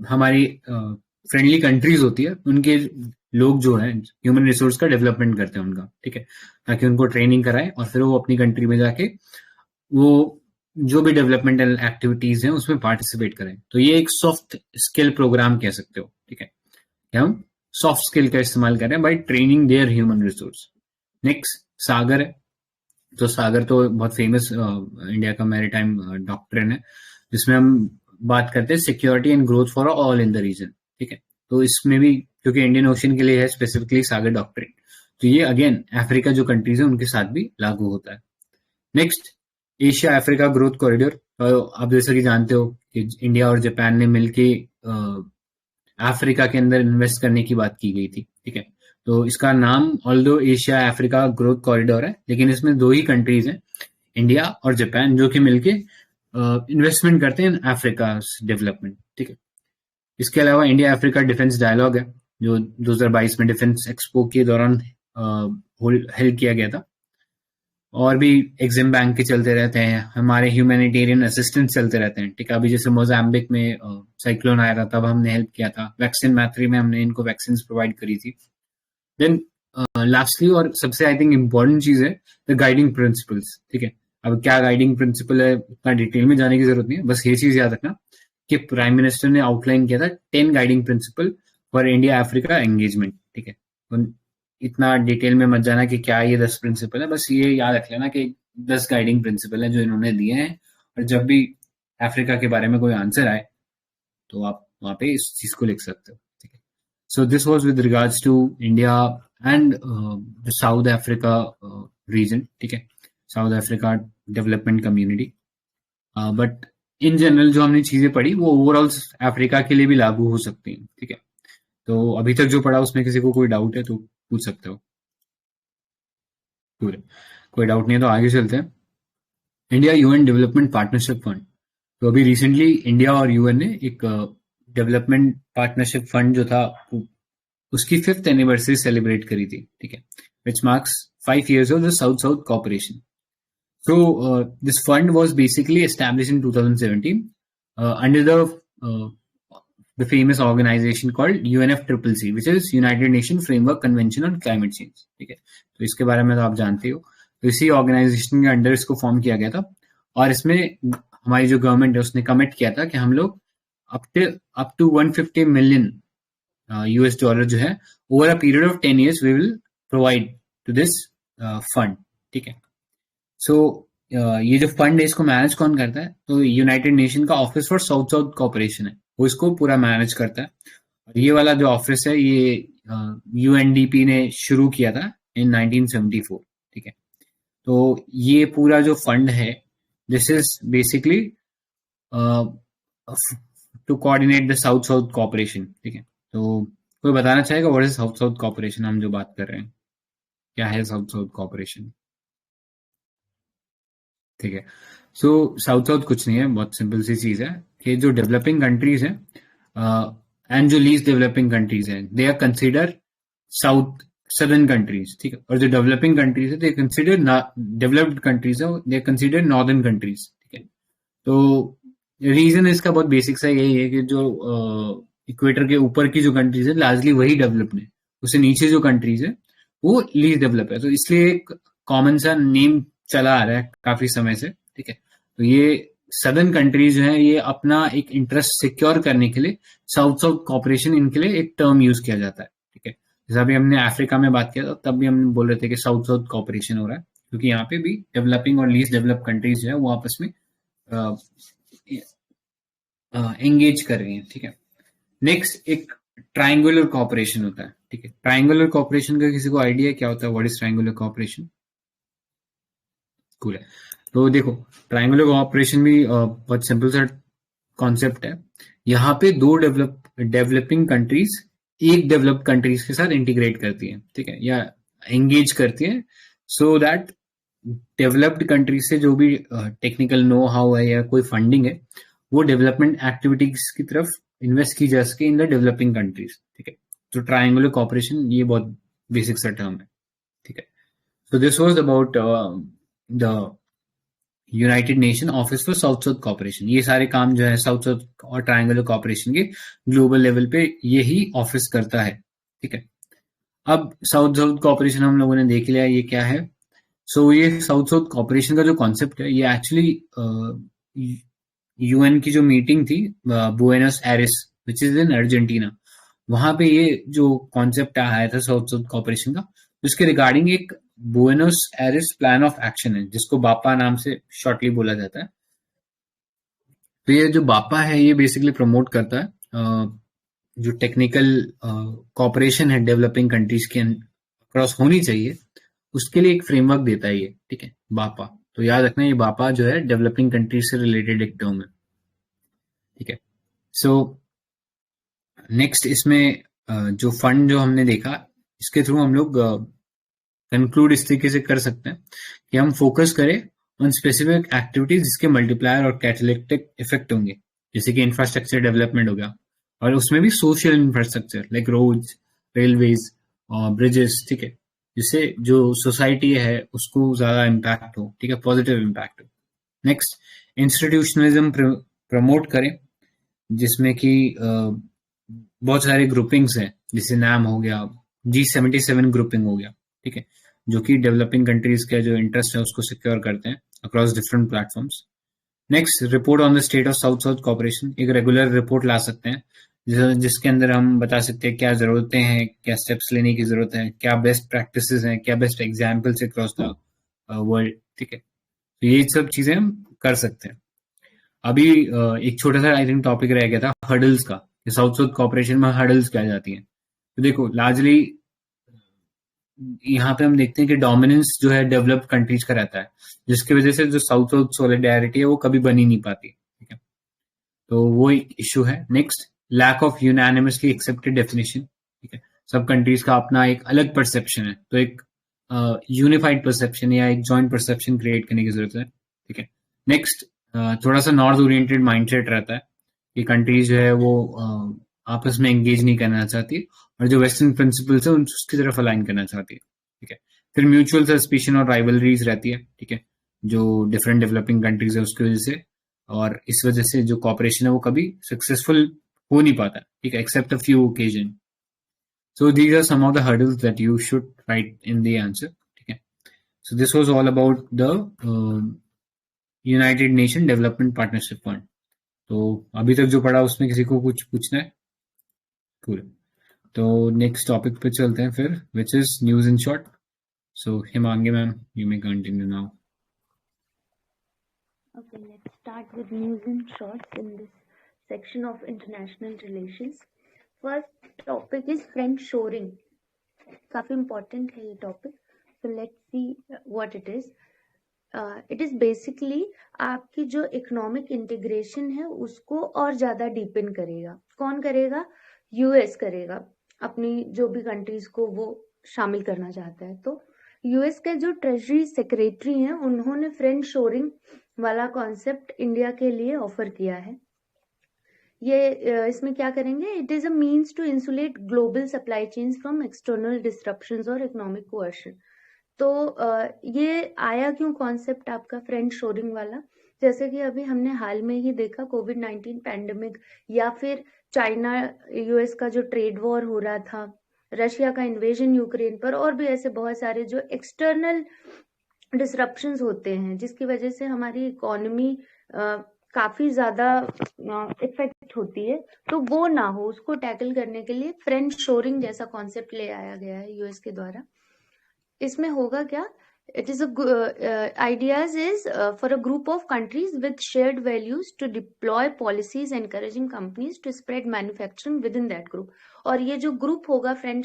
हमारी फ्रेंडली कंट्रीज होती है उनके लोग जो है ह्यूमन रिसोर्स का डेवलपमेंट करते हैं उनका। ठीक है, ताकि उनको ट्रेनिंग कराए और फिर वो अपनी कंट्री में जाके वो जो भी डेवलपमेंटल एक्टिविटीज हैं उसमें पार्टिसिपेट करें। तो ये एक सॉफ्ट स्किल प्रोग्राम कह सकते हो। ठीक है, हम सॉफ्ट स्किल का इस्तेमाल कर रहे हैं by training their human resource. Next, SAGAR है। तो सागर तो बहुत फेमस इंडिया का मैरीटाइम डॉक्ट्रिन है, जिसमें हम बात करते हैं security and growth for all in the region. ठीक है, तो इसमें भी क्योंकि इंडियन ओशन के लिए है स्पेसिफिकली सागर डॉक्ट्रिन, तो ये अगेन अफ्रीका जो कंट्रीज है उनके साथ भी लागू होता है। Next, Asia Africa growth corridor. तो आप जैसा कि जानते हो कि इंडिया और जापान ने मिलकर अफ्रीका के अंदर इन्वेस्ट करने की बात की गई थी। ठीक है, तो इसका नाम although Asia Africa growth corridor है, लेकिन इसमें दो ही कंट्रीज हैं, इंडिया और जापान, जो कि मिलके इन्वेस्टमेंट करते हैं अफ्रीका डेवलपमेंट। ठीक है, इसके अलावा इंडिया अफ्रीका डिफेंस डायलॉग है जो 2022 में डिफेंस एक्सपो के दौरान हेल्ड किया गया था। और भी एग्जिम बैंक के चलते रहते हैं, हमारे ह्यूमैनिटेरियन असिस्टेंस चलते रहते हैं। ठीक है, अभी जैसे मोजाम्बिक में साइक्लोन आया था तब हमने हेल्प किया था, वैक्सीन मैत्री में हमने इनको वैक्सीन प्रोवाइड करी थी। देन लास्टली और सबसे आई थिंक इम्पोर्टेंट चीज है द गाइडिंग प्रिंसिपल्स। ठीक है, अब क्या गाइडिंग प्रिंसिपल है उतना डिटेल में जाने की जरूरत नहीं है, बस ये चीज याद रखना कि प्राइम मिनिस्टर ने आउटलाइन किया था 10 guiding principal for India Africa engagement. ठीक है, इतना डिटेल में मत जाना कि क्या ये 10 प्रिंसिपल है, बस ये याद रख लेना कि 10 गाइडिंग प्रिंसिपल है जो इन्होंने दिए हैं, और जब भी अफ्रीका के बारे में कोई आंसर आए तो आप वहां पे इस चीज को लिख सकते हो। ठीक है, so this was with regards to India and the South Africa region. ठीक है, South Africa development community. But in general जो हमने चीजें पढ़ी वो ओवरऑल अफ्रीका के लिए भी लागू हो सकती हैं। ठीक है, तो अभी तक जो पढ़ा उसमें किसी को कोई डाउट है तो पूछ सकते हो। कोई डाउट नहीं है तो आगे चलते हैं। India UN development partnership fund, तो अभी रिसेंटली इंडिया और यूएन ने एक डेवलपमेंट पार्टनरशिप फंड जो था उसकी 5th एनिवर्सरी सेलिब्रेट करी थी, ठीक है, विच marks 5 years of the South South cooperation. So this fund was basically established in 2017 under the famous organization called UNFCCC, which is United Nations Framework Convention on Climate Change, ठीक है, तो इसके बारे में तो आप जानते हो। तो इसी ऑर्गेनाइजेशन के अंडर इसको फॉर्म किया गया था और इसमें हमारी जो गवर्नमेंट है उसने कमिट किया था कि हम लोग up to 150 million US dollar जो है over a period of 10 years we will provide to this fund, ठीक है। सो ये जो फंड है इसको मैनेज कौन करता है, तो यूनाइटेड नेशन का office for south south cooperation है, वो इसको पूरा मैनेज करता है। और ये वाला जो ऑफिस है ये यूएनडीपी ने शुरू किया था इन 1974, ठीक है। तो ये पूरा जो फंड है this is basically to coordinate the south south cooperation, ठीक है। तो कोई बताना चाहेगा what is south south cooperation, हम जो बात कर रहे हैं क्या है साउथ साउथ कोऑपरेशन, ठीक है। सो साउथ साउथ कुछ नहीं है, बहुत सिंपल सी चीज है कि जो डेवलपिंग कंट्रीज हैं एंड जो लीस्ट डेवलपिंग कंट्रीज हैं they are consider south southern countries, ठीक है, और जो डेवलपिंग कंट्रीज है दे कंसिडर डेवलप्ड कंट्रीज है दे कंसिडर नॉर्दर्न कंट्रीज, ठीक है। तो रीजन इसका बहुत बेसिक सा यही है कि जो इक्वेटर के ऊपर की जो कंट्रीज है लार्जली वही डेवलप्ड है, उससे नीचे जो कंट्रीज है वो लीस्ट डेवलप है, तो इसलिए एक कॉमन सा नेम चला आ रहा है काफी समय से, ठीक है। तो ये सदर्न कंट्रीज जो है ये अपना एक इंटरेस्ट सिक्योर करने के लिए साउथ साउथ कॉपरेशन इनके लिए एक टर्म यूज किया जाता है, ठीक है। जैसा अभी हमने अफ्रीका में बात किया था तब भी हम बोल रहे थे कि साउथ साउथ कॉपरेशन हो रहा है क्योंकि यहाँ पे भी डेवलपिंग और लीस्ट डेवलप कंट्रीज जो है वो आपस में एंगेज कर रही है, ठीक है। नेक्स्ट एक ट्रायंगुलर कॉपरेशन होता है, ठीक है। ट्रायंगुलर कॉपरेशन का किसी को आइडिया क्या होता है, what is triangular cooperation? Cool है। तो देखो ट्रायंगुलर कॉपरेशन भी बहुत सिंपल सा कॉन्सेप्ट है। यहाँ पे दो डेवलपिंग कंट्रीज एक डेवलप्ड कंट्रीज के साथ इंटीग्रेट करती है, ठीक है, या एंगेज करती है सो दैट डेवलप्ड कंट्रीज से जो भी टेक्निकल नो हाउ है या कोई फंडिंग है वो डेवलपमेंट एक्टिविटीज की तरफ इन्वेस्ट की जा सके इन द डेवलपिंग कंट्रीज, ठीक है। तो ट्रायंगुलर कॉपरेशन ये बहुत बेसिक सा टर्म है, ठीक है। So this was about the United Nation office for south south cooperation. ये सारे काम जो है साउथ साउथ और ट्रायंगुलर कॉपरेशन के ग्लोबल लेवल पे यही ऑफिस करता है, ठीक है। अब साउथ साउथ कॉपरेशन हम लोगों ने देख लिया ये क्या है। सो ये साउथ साउथ कॉपरेशन का जो कॉन्सेप्ट है ये एक्चुअली यूएन की जो मीटिंग थी Buenos Aires which is in Argentina, वहां पे ये जो कॉन्सेप्ट आया था साउथ साउथ कॉपरेशन का, जिसके रिगार्डिंग एक बुएनस एरिस प्लान ऑफ एक्शन है जिसको बापा नाम से शॉर्टली बोला जाता है। तो ये जो बापा है ये बेसिकली प्रमोट करता है जो टेक्निकल कॉपरेशन है डेवलपिंग कंट्रीज के अक्रॉस होनी चाहिए उसके लिए एक फ्रेमवर्क देता है ये, ठीक है, बापा। तो याद रखना ये बापा जो है डेवलपिंग कंट्रीज से रिलेटेड एक टर्म है, ठीक है। सो नेक्स्ट इसमें जो फंड जो हमने देखा इसके थ्रू हम लोग कंक्लूड इस तरीके से कर सकते हैं कि हम फोकस करें ऑन स्पेसिफिक एक्टिविटीज जिसके मल्टीप्लायर और कैटालिटिक इफेक्ट होंगे, जैसे कि इंफ्रास्ट्रक्चर डेवलपमेंट हो गया और उसमें भी social infrastructure like roads, railways और ब्रिजेस, ठीक है, जिससे जो सोसाइटी है उसको ज्यादा इम्पैक्ट हो, ठीक है, पॉजिटिव इम्पैक्ट हो। नेक्स्ट इंस्टीट्यूशनलिज्म प्रमोट करें जिसमें कि बहुत सारे ग्रुपिंग्स हैं, जैसे नाम हो गया, G77 ग्रुपिंग हो गया, ठीक है, जो कि डेवलपिंग कंट्रीज का जो इंटरेस्ट है उसको सिक्योर करते हैं across different platforms. Next report on the state of south south cooperation, एक रेगुलर रिपोर्ट ला सकते हैं जिसके अंदर हम बता सकते हैं क्या जरूरतें हैं, क्या स्टेप्स लेने की जरूरत है, क्या बेस्ट प्रैक्टिसेस हैं, क्या best examples across the world, ठीक है। तो ये सब चीजें हम कर सकते हैं। अभी एक छोटा सा आई थिंक टॉपिक रह गया था हर्डल्स का, साउथ साउथ कॉपरेशन में हर्डल्स क्या जाती हैं। तो देखो लार्जली यहाँ पे हम देखते हैं कि डोमिनेंस जो है डेवलप्ड कंट्रीज का रहता है, जिसकी वजह से जो साउथ साउथ सॉलिडेरिटी है वो कभी बनी नहीं पाती, ठीक है। तो वो एक इशू है। Next lack of unanimously accepted definition, ठीक है, सब कंट्रीज का अपना एक अलग परसेप्शन है, तो एक यूनिफाइड परसेप्शन या एक जॉइंट परसेप्शन क्रिएट करने की जरूरत है, ठीक है। नेक्स्ट, थोड़ा सा नॉर्थ ओरिएंटेड माइंडसेट रहता है कि कंट्रीज जो है वो आपस में एंगेज नहीं करना चाहती और जो वेस्टर्न प्रिंसिपल्स है उसकी तरफ अलाइन करना चाहती है, ठीक है। फिर म्यूचुअल सस्पिशन और राइवलरीज रहती है, ठीक है, जो डिफरेंट डेवलपिंग कंट्रीज है उसकी वजह से, और इस वजह से जो कॉपरेशन है वो कभी सक्सेसफुल हो नहीं पाता, ठीक है, except a few occasion. So these are some of the hurdles that you should write in the answer, ठीक है। So this was all about the United Nation Development Partnership Fund. तो अभी तक जो पढ़ा उसमें किसी को कुछ पूछना है? Cool. तो नेक्स्ट टॉपिक पे चलते हैं फिर, which is news in short. So Himangi ma'am, you may continue now. Okay, let's start with news in short in this section of international relations. First topic is friend shoring. काफी important है ये topic. So let's see what it is. It is basically आपकी जो इकोनॉमिक इंटीग्रेशन है उसको और ज्यादा डीपन करेगा। कौन करेगा? यूएस करेगा, अपनी जो भी कंट्रीज को वो शामिल करना चाहता है। तो यूएस के जो ट्रेजरी सेक्रेटरी हैं उन्होंने फ्रेंड शोरिंग वाला कॉन्सेप्ट इंडिया के लिए ऑफर किया है। ये इसमें क्या करेंगे? It is a means to insulate global supply chains from external disruptions और इकोनॉमिक कोअर्शन। तो ये आया क्यों कॉन्सेप्ट आपका फ्रेंड शोरिंग वाला? जैसे कि अभी हमने हाल में ही देखा कोविड-19 पैंडेमिक, या फिर चाइना यूएस का जो ट्रेड वॉर हो रहा था, रशिया का इन्वेजन यूक्रेन पर, और भी ऐसे बहुत सारे जो एक्सटर्नल डिसरप्शंस होते हैं जिसकी वजह से हमारी इकोनॉमी काफी ज्यादा इफेक्ट होती है। तो वो ना हो, उसको टैकल करने के लिए फ्रेंड शोरिंग जैसा कॉन्सेप्ट ले आया गया है यूएस के द्वारा। इसमें होगा क्या? It is ideas is for a group of countries with shared values to deploy policies encouraging companies to spread manufacturing within that group. और ये जो ग्रुप होगा फ्रेंड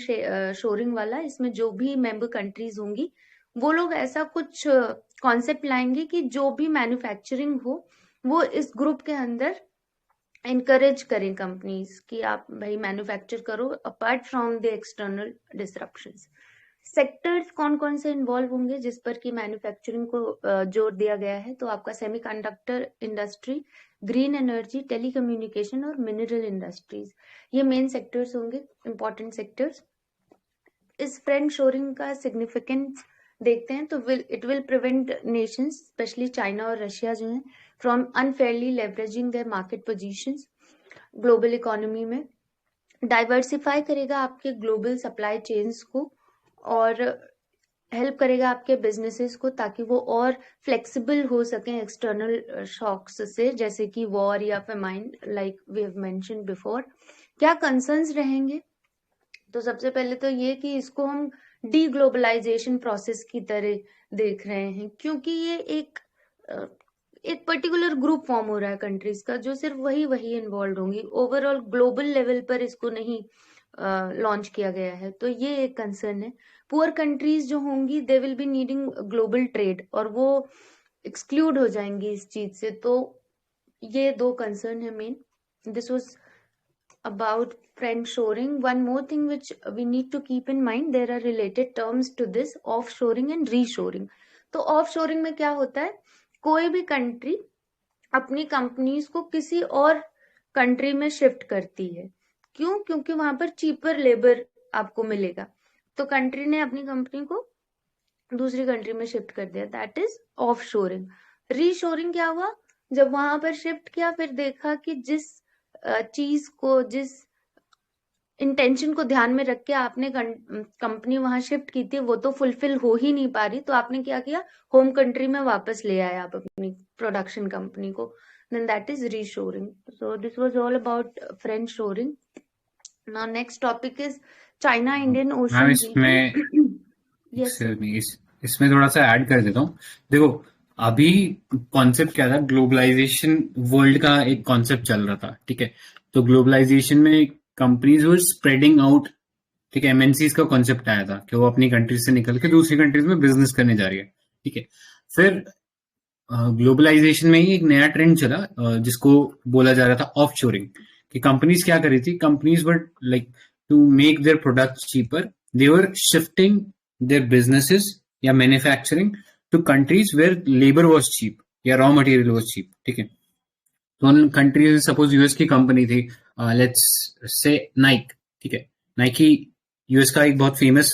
शोरिंग वाला, इसमें जो भी मेंबर कंट्रीज होंगी वो लोग ऐसा कुछ कॉन्सेप्ट लाएंगे कि जो भी मैन्युफैक्चरिंग हो वो इस ग्रुप के अंदर encourage करें कंपनीज कि आप भाई मैन्युफैक्चर करो apart from the external disruptions. Sectors कौन कौन से इन्वॉल्व होंगे जिस पर कि मैन्युफैक्चरिंग को जोर दिया गया है? तो आपका semiconductor industry, green energy, telecommunication और मिनरल इंडस्ट्रीज, ये मेन सेक्टर्स होंगे, इंपॉर्टेंट सेक्टर्स। इस फ्रेंड शोरिंग का सिग्निफिकेंस देखते हैं तो it will prevent Nations, specially China और रशिया जो हैं, from unfairly leveraging their market positions global economy में। डाइवर्सिफाई करेगा आपके ग्लोबल सप्लाई चेन्स को और हेल्प करेगा आपके बिजनेसेस को ताकि वो और फ्लेक्सिबल हो सकें एक्सटर्नल शॉक्स से, जैसे कि वॉर या famine, like we have mentioned before. क्या कंसर्न्स रहेंगे? तो सबसे पहले तो ये कि इसको हम डीग्लोबलाइजेशन प्रोसेस की तरह देख रहे हैं, क्योंकि ये एक पर्टिकुलर ग्रुप फॉर्म हो रहा है कंट्रीज का जो सिर्फ वही इन्वॉल्व होंगी, ओवरऑल ग्लोबल लेवल पर इसको नहीं लॉन्च किया गया है। तो ये एक कंसर्न है। पुअर कंट्रीज जो होंगी they will be needing global trade और वो एक्सक्लूड हो जाएंगी इस चीज से। तो ये दो कंसर्न है main. This was about friend shoring. One more thing which we need to keep in mind, there are related terms to this, off shoring and reshoring. तो ऑफ शोरिंग में क्या होता है? कोई भी कंट्री अपनी कंपनीज को किसी और कंट्री में शिफ्ट करती है। क्यों? क्योंकि वहां पर चीपर लेबर आपको मिलेगा। तो कंट्री ने अपनी कंपनी को दूसरी कंट्री में शिफ्ट कर दिया, that is of shoring. Reshoring क्या हुआ? जब वहां पर शिफ्ट किया, फिर देखा कि जिस चीज को, जिस इंटेंशन को ध्यान में रख के आपने कंपनी वहां शिफ्ट की थी वो तो फुलफिल हो ही नहीं पा रही, तो आपने क्या किया? होम कंट्री में वापस ले आया आप अपनी प्रोडक्शन कंपनी को, then that is reshoring. So this was all about friend shoring. Now next topic is China Indian Ocean region. Yes sir. इसमें थोड़ा सा ऐड कर देता हूँ। देखो अभी कॉन्सेप्ट क्या था, ग्लोबलाइजेशन वर्ल्ड का एक कॉन्सेप्ट चल रहा था, ठीक है। तो ग्लोबलाइजेशन में कंपनीज वर स्प्रेडिंग आउट, ठीक है। एमएनसीज का कॉन्सेप्ट आया था कि वो अपनी कंट्री से निकल के दूसरी कंट्रीज में बिजनेस करने जा रही है, ठीक है। फिर ग्लोबलाइजेशन में ही एक नया ट्रेंड चला जिसको बोला जा रहा था ऑफ शोरिंग, कि कंपनीज क्या कर रही थी, companies were like to make their products cheaper, they were shifting their businesses या manufacturing to countries where labour was cheap या रॉ मटेरियल वॉज चीप, ठीक है। तो उन कंट्रीज, सपोज यूएस की कंपनी थी, लेट्स से नाइक, ठीक है। नाइकी यूएस का एक बहुत फेमस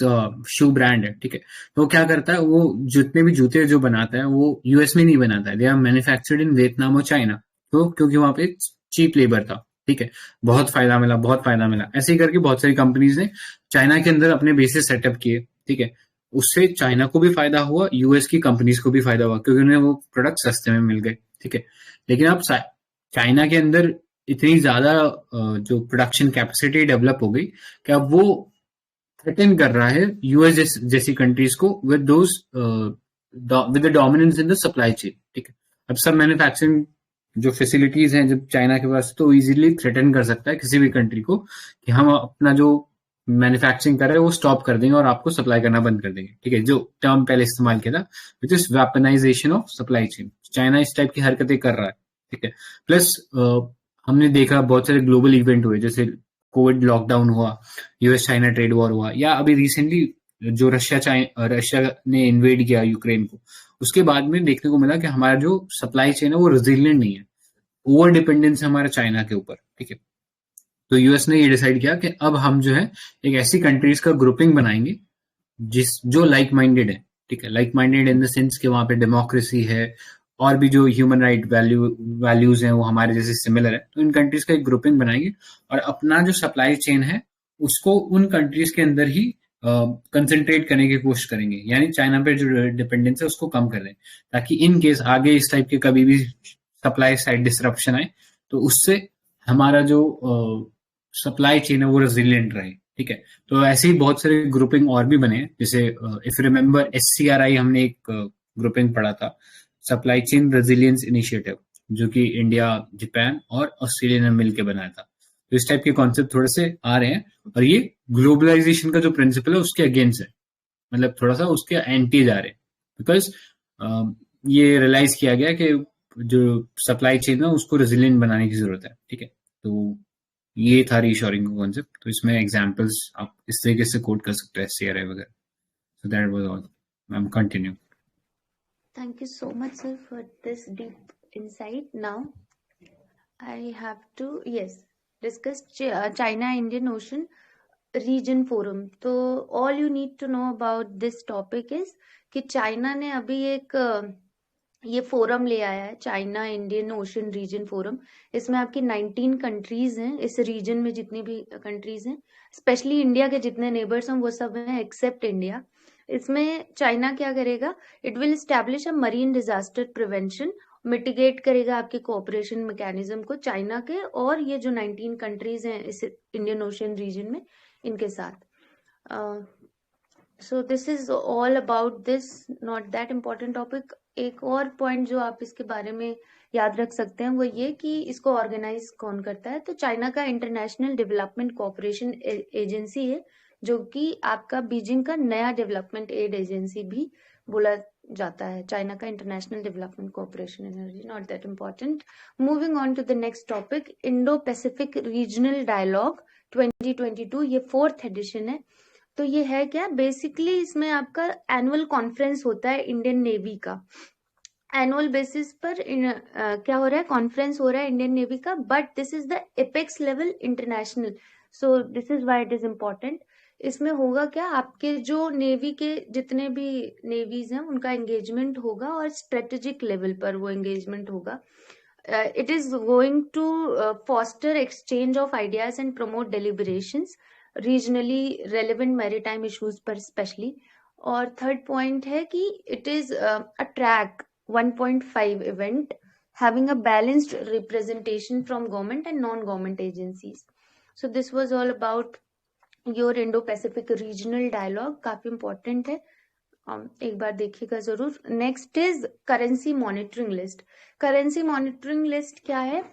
शू ब्रांड है, ठीक है। तो वो क्या करता है, वो जितने भी जूते जो बनाता है वो यूएस में नहीं बनाता है, they are manufactured in Vietnam और चाइना। तो क्योंकि वहां पे चीप लेबर था, ठीक है, बहुत फायदा मिला, बहुत फायदा मिला। ऐसे ही करके बहुत सारी कंपनीज ने चाइना के अंदर अपने बेसिस सेटअप किए, ठीक है। उससे चाइना को भी फायदा हुआ, यूएस की कंपनीज को भी फायदा हुआ, क्योंकि उन्हें वो प्रोडक्ट सस्ते में मिल गए, ठीक है। लेकिन अब चाइना के अंदर इतनी ज्यादा जो प्रोडक्शन कैपेसिटी डेवलप हो गई कि अब वो थ्रेटन कर रहा है यूएस जैसी कंट्रीज को with those with the dominance in the supply chain, ठीक है। अब सब मैन्युफैक्चरिंग जो फैसिलिटीज हैं जब चाइना के पास, तो इजीली थ्रेटन कर सकता है किसी भी कंट्री को कि हम अपना जो मैन्युफैक्चरिंग कर रहे हैं वो स्टॉप कर देंगे और आपको सप्लाई करना बंद कर देंगे, ठीक है। जो टर्म पहले इस्तेमाल किया था, which is weaponisation of supply chain. China इस टाइप की हरकतें कर रहा है, ठीक है। प्लस हमने देखा बहुत सारे ग्लोबल इवेंट हुए, जैसे कोविड लॉकडाउन हुआ, यूएस चाइना ट्रेड वॉर हुआ, या अभी रिसेंटली जो रशिया ने इन्वेड किया यूक्रेन को, उसके बाद में देखने को मिला कि हमारा जो सप्लाई चेन है वो रेजिलियंट नहीं है, ओवर डिपेंडेंस है हमारा चाइना के ऊपर, ठीक है। तो यूएस ने ये डिसाइड किया कि अब हम जो है एक ऐसी कंट्रीज का ग्रुपिंग बनाएंगे जो लाइक माइंडेड है, ठीक है। Like minded in the sense कि वहां पे डेमोक्रेसी है और भी जो ह्यूमन राइट वैल्यूज हैं वो हमारे जैसे सिमिलर है। तो इन कंट्रीज का एक ग्रुपिंग बनाएंगे और अपना जो सप्लाई चेन है उसको उन कंट्रीज के अंदर ही कंसंट्रेट करने की कोशिश करेंगे, यानी चाइना पे जो डिपेंडेंस है उसको कम कर दें, ताकि इन केस आगे इस टाइप के कभी भी सप्लाई साइड डिसरप्शन आए तो उससे हमारा जो सप्लाई चेन है वो रेजिलियंट रहे, ठीक है। तो ऐसे ही बहुत सारे ग्रुपिंग और भी बने, जैसे इफ रिमेम्बर SCRI हमने एक ग्रुपिंग पढ़ा था, सप्लाई चेन रेजिलियंस इनिशिएटिव, जो कि इंडिया, जापान और ऑस्ट्रेलिया ने मिलकर बनाया था। तो इस टाइप के कॉन्सेप्ट थोड़े से आ रहे हैं और ये ग्लोबलाइजेशन का जो प्रिंसिपल है उसके अगेंस्ट है, मतलब थोड़ा सा उसके एंटी जा रहे हैं, बिकॉज ये रियलाइज किया गया कि जो सप्लाई चेन है उसको रेजिलियंट बनाने की जरूरत है, ठीक है। तो ये था रीशोरिंग का कॉन्सेप्ट। तो इसमें एग्जांपल्स आप इस तरीके से कोट कर सकते हैं, SCRI वगैरह। So that was all. Ma'am continue. Thank you so much, sir, for this deep insight. Now, I have to, yes, discuss China Indian Ocean Region Forum. तो all you need to know about this topic is कि चाइना ने अभी एक ये फोरम ले आया है, China Indian Ocean region forum. इसमें आपकी 19 कंट्रीज हैं, इस रीजन में जितनी भी कंट्रीज हैं, स्पेशली इंडिया के जितने नेबर्स हैं वो सब हैं एक्सेप्ट इंडिया। इसमें चाइना क्या करेगा, it will establish a marine disaster prevention, mitigate करेगा आपके कोऑपरेशन मैकेनिज्म को चाइना के और ये जो 19 कंट्रीज हैं इस इंडियन ओशन रीजन में, इनके साथ। So this is all about this, not that important topic. एक और पॉइंट जो आप इसके बारे में याद रख सकते हैं वो ये कि इसको ऑर्गेनाइज कौन करता है, तो चाइना का इंटरनेशनल डेवलपमेंट कोऑपरेशन एजेंसी है, जो कि आपका बीजिंग का नया डेवलपमेंट एड एजेंसी भी बोला जाता है, चाइना का international development cooperation agency, not that important. Moving on to the next topic, Indo Pacific regional dialogue 2022, ये 4th एडिशन है। तो ये है क्या, बेसिकली इसमें आपका एनुअल कॉन्फ्रेंस होता है इंडियन नेवी का, एनुअल बेसिस पर क्या हो रहा है, कॉन्फ्रेंस हो रहा है इंडियन नेवी का, but this is the apex level international, so this is why it is important. इसमें होगा क्या, आपके जो नेवी के जितने भी नेवीज हैं उनका एंगेजमेंट होगा और स्ट्रेटेजिक लेवल पर वो एंगेजमेंट होगा। It is going to foster exchange of ideas and promote deliberations regionally relevant maritime issues पर स्पेशली। और थर्ड पॉइंट है कि it is a track 1.5 event having a balanced representation from government and non-government agencies. So this was all about your Indo-Pacific regional dialogue, काफी important है, एक बार देखिएगा जरूर। Next is currency monitoring list. Currency monitoring list क्या है,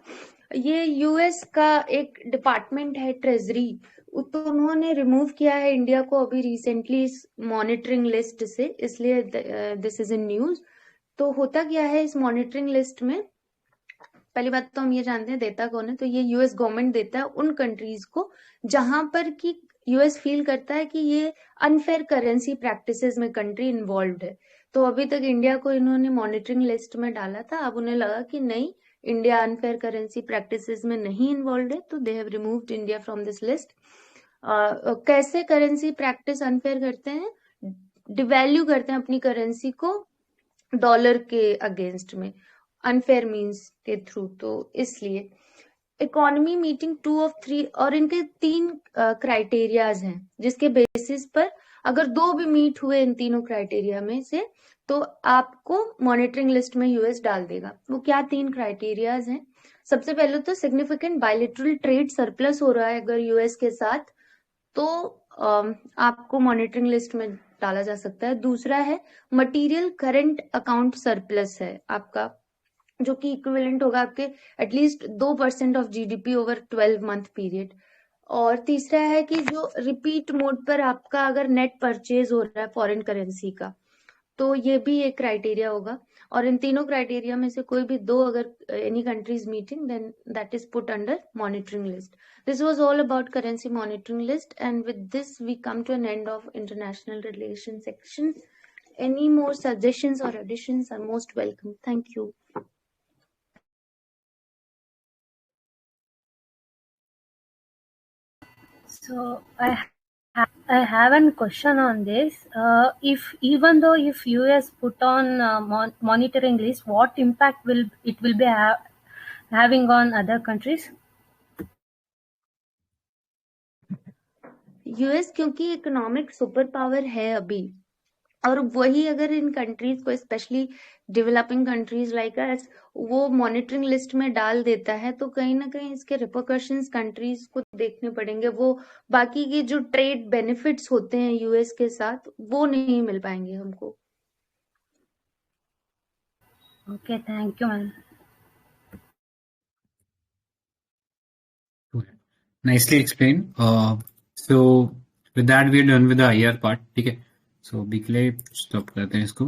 ये यूएस का एक डिपार्टमेंट है ट्रेजरी, तो उन्होंने रिमूव किया है इंडिया को अभी रिसेंटली इस मॉनिटरिंग लिस्ट से, इसलिए दिस इज इन न्यूज। तो होता क्या है इस मॉनिटरिंग लिस्ट में, पहली बात तो हम ये जानते हैं देता कौन है, तो ये यूएस गवर्नमेंट देता है उन कंट्रीज को जहां पर कि यूएस फील करता है कि ये अनफेयर करेंसी प्रैक्टिसेस में कंट्री इन्वॉल्व है। तो अभी तक इंडिया को इन्होंने मॉनिटरिंग लिस्ट में डाला था, अब उन्हें लगा कि नहीं, इंडिया अनफेयर करेंसी प्रैक्टिसेस में नहीं इन्वॉल्व है, तो they have removed India from this list. कैसे करेंसी प्रैक्टिस अनफेयर करते हैं? डिवैल्यू करते हैं अपनी करेंसी को डॉलर के अगेंस्ट में, अनफेयर मीन्स के थ्रू। तो इसलिए इकोनॉमी मीटिंग 2 of 3, और इनके 3 क्राइटेरियाज हैं जिसके बेसिस पर अगर 2 भी मीट हुए इन तीनों क्राइटेरिया में से तो आपको मॉनिटरिंग लिस्ट में यूएस डाल देगा। वो क्या 3 क्राइटेरियाज हैं? सबसे पहले तो सिग्निफिकेंट बायलेटरल ट्रेड सरप्लस हो रहा है अगर यूएस के साथ, तो आपको मॉनिटरिंग लिस्ट में डाला जा सकता है। दूसरा है मटेरियल करंट अकाउंट सरप्लस है आपका, जो कि इक्विवेलेंट होगा आपके at least 2% of GDP over 12 month period. और तीसरा है कि जो रिपीट मोड पर आपका अगर नेट परचेज हो रहा है फॉरेन करेंसी का, तो ये भी एक क्राइटेरिया होगा। और इन तीनों क्राइटेरिया में से कोई भी 2 अगर any countries meeting, then that is put under monitoring list. This was all about currency monitoring list, and with this we come to an end of international relations section. Any more suggestions or additions are most welcome. Thank you. So I have a question on this. If even though if US put on monitoring list, what impact will it will be having on other countries? US क्योंकि इकोनॉमिक सुपर पावर है अभी, और वही अगर इन कंट्रीज को, specially developing countries like us, वो मॉनिटरिंग लिस्ट में डाल देता है, तो कहीं ना कहीं इसके रिपरकशंस कंट्रीज को देखने पड़ेंगे। वो बाकी के जो ट्रेड बेनिफिट्स होते हैं यूएस के साथ, वो नहीं मिल पाएंगे हमको। Okay, thank you, ma'am. Nicely explained. So with that we are done with the IR part. ठीक है, so अभी के लिए स्टॉप करते हैं इसको।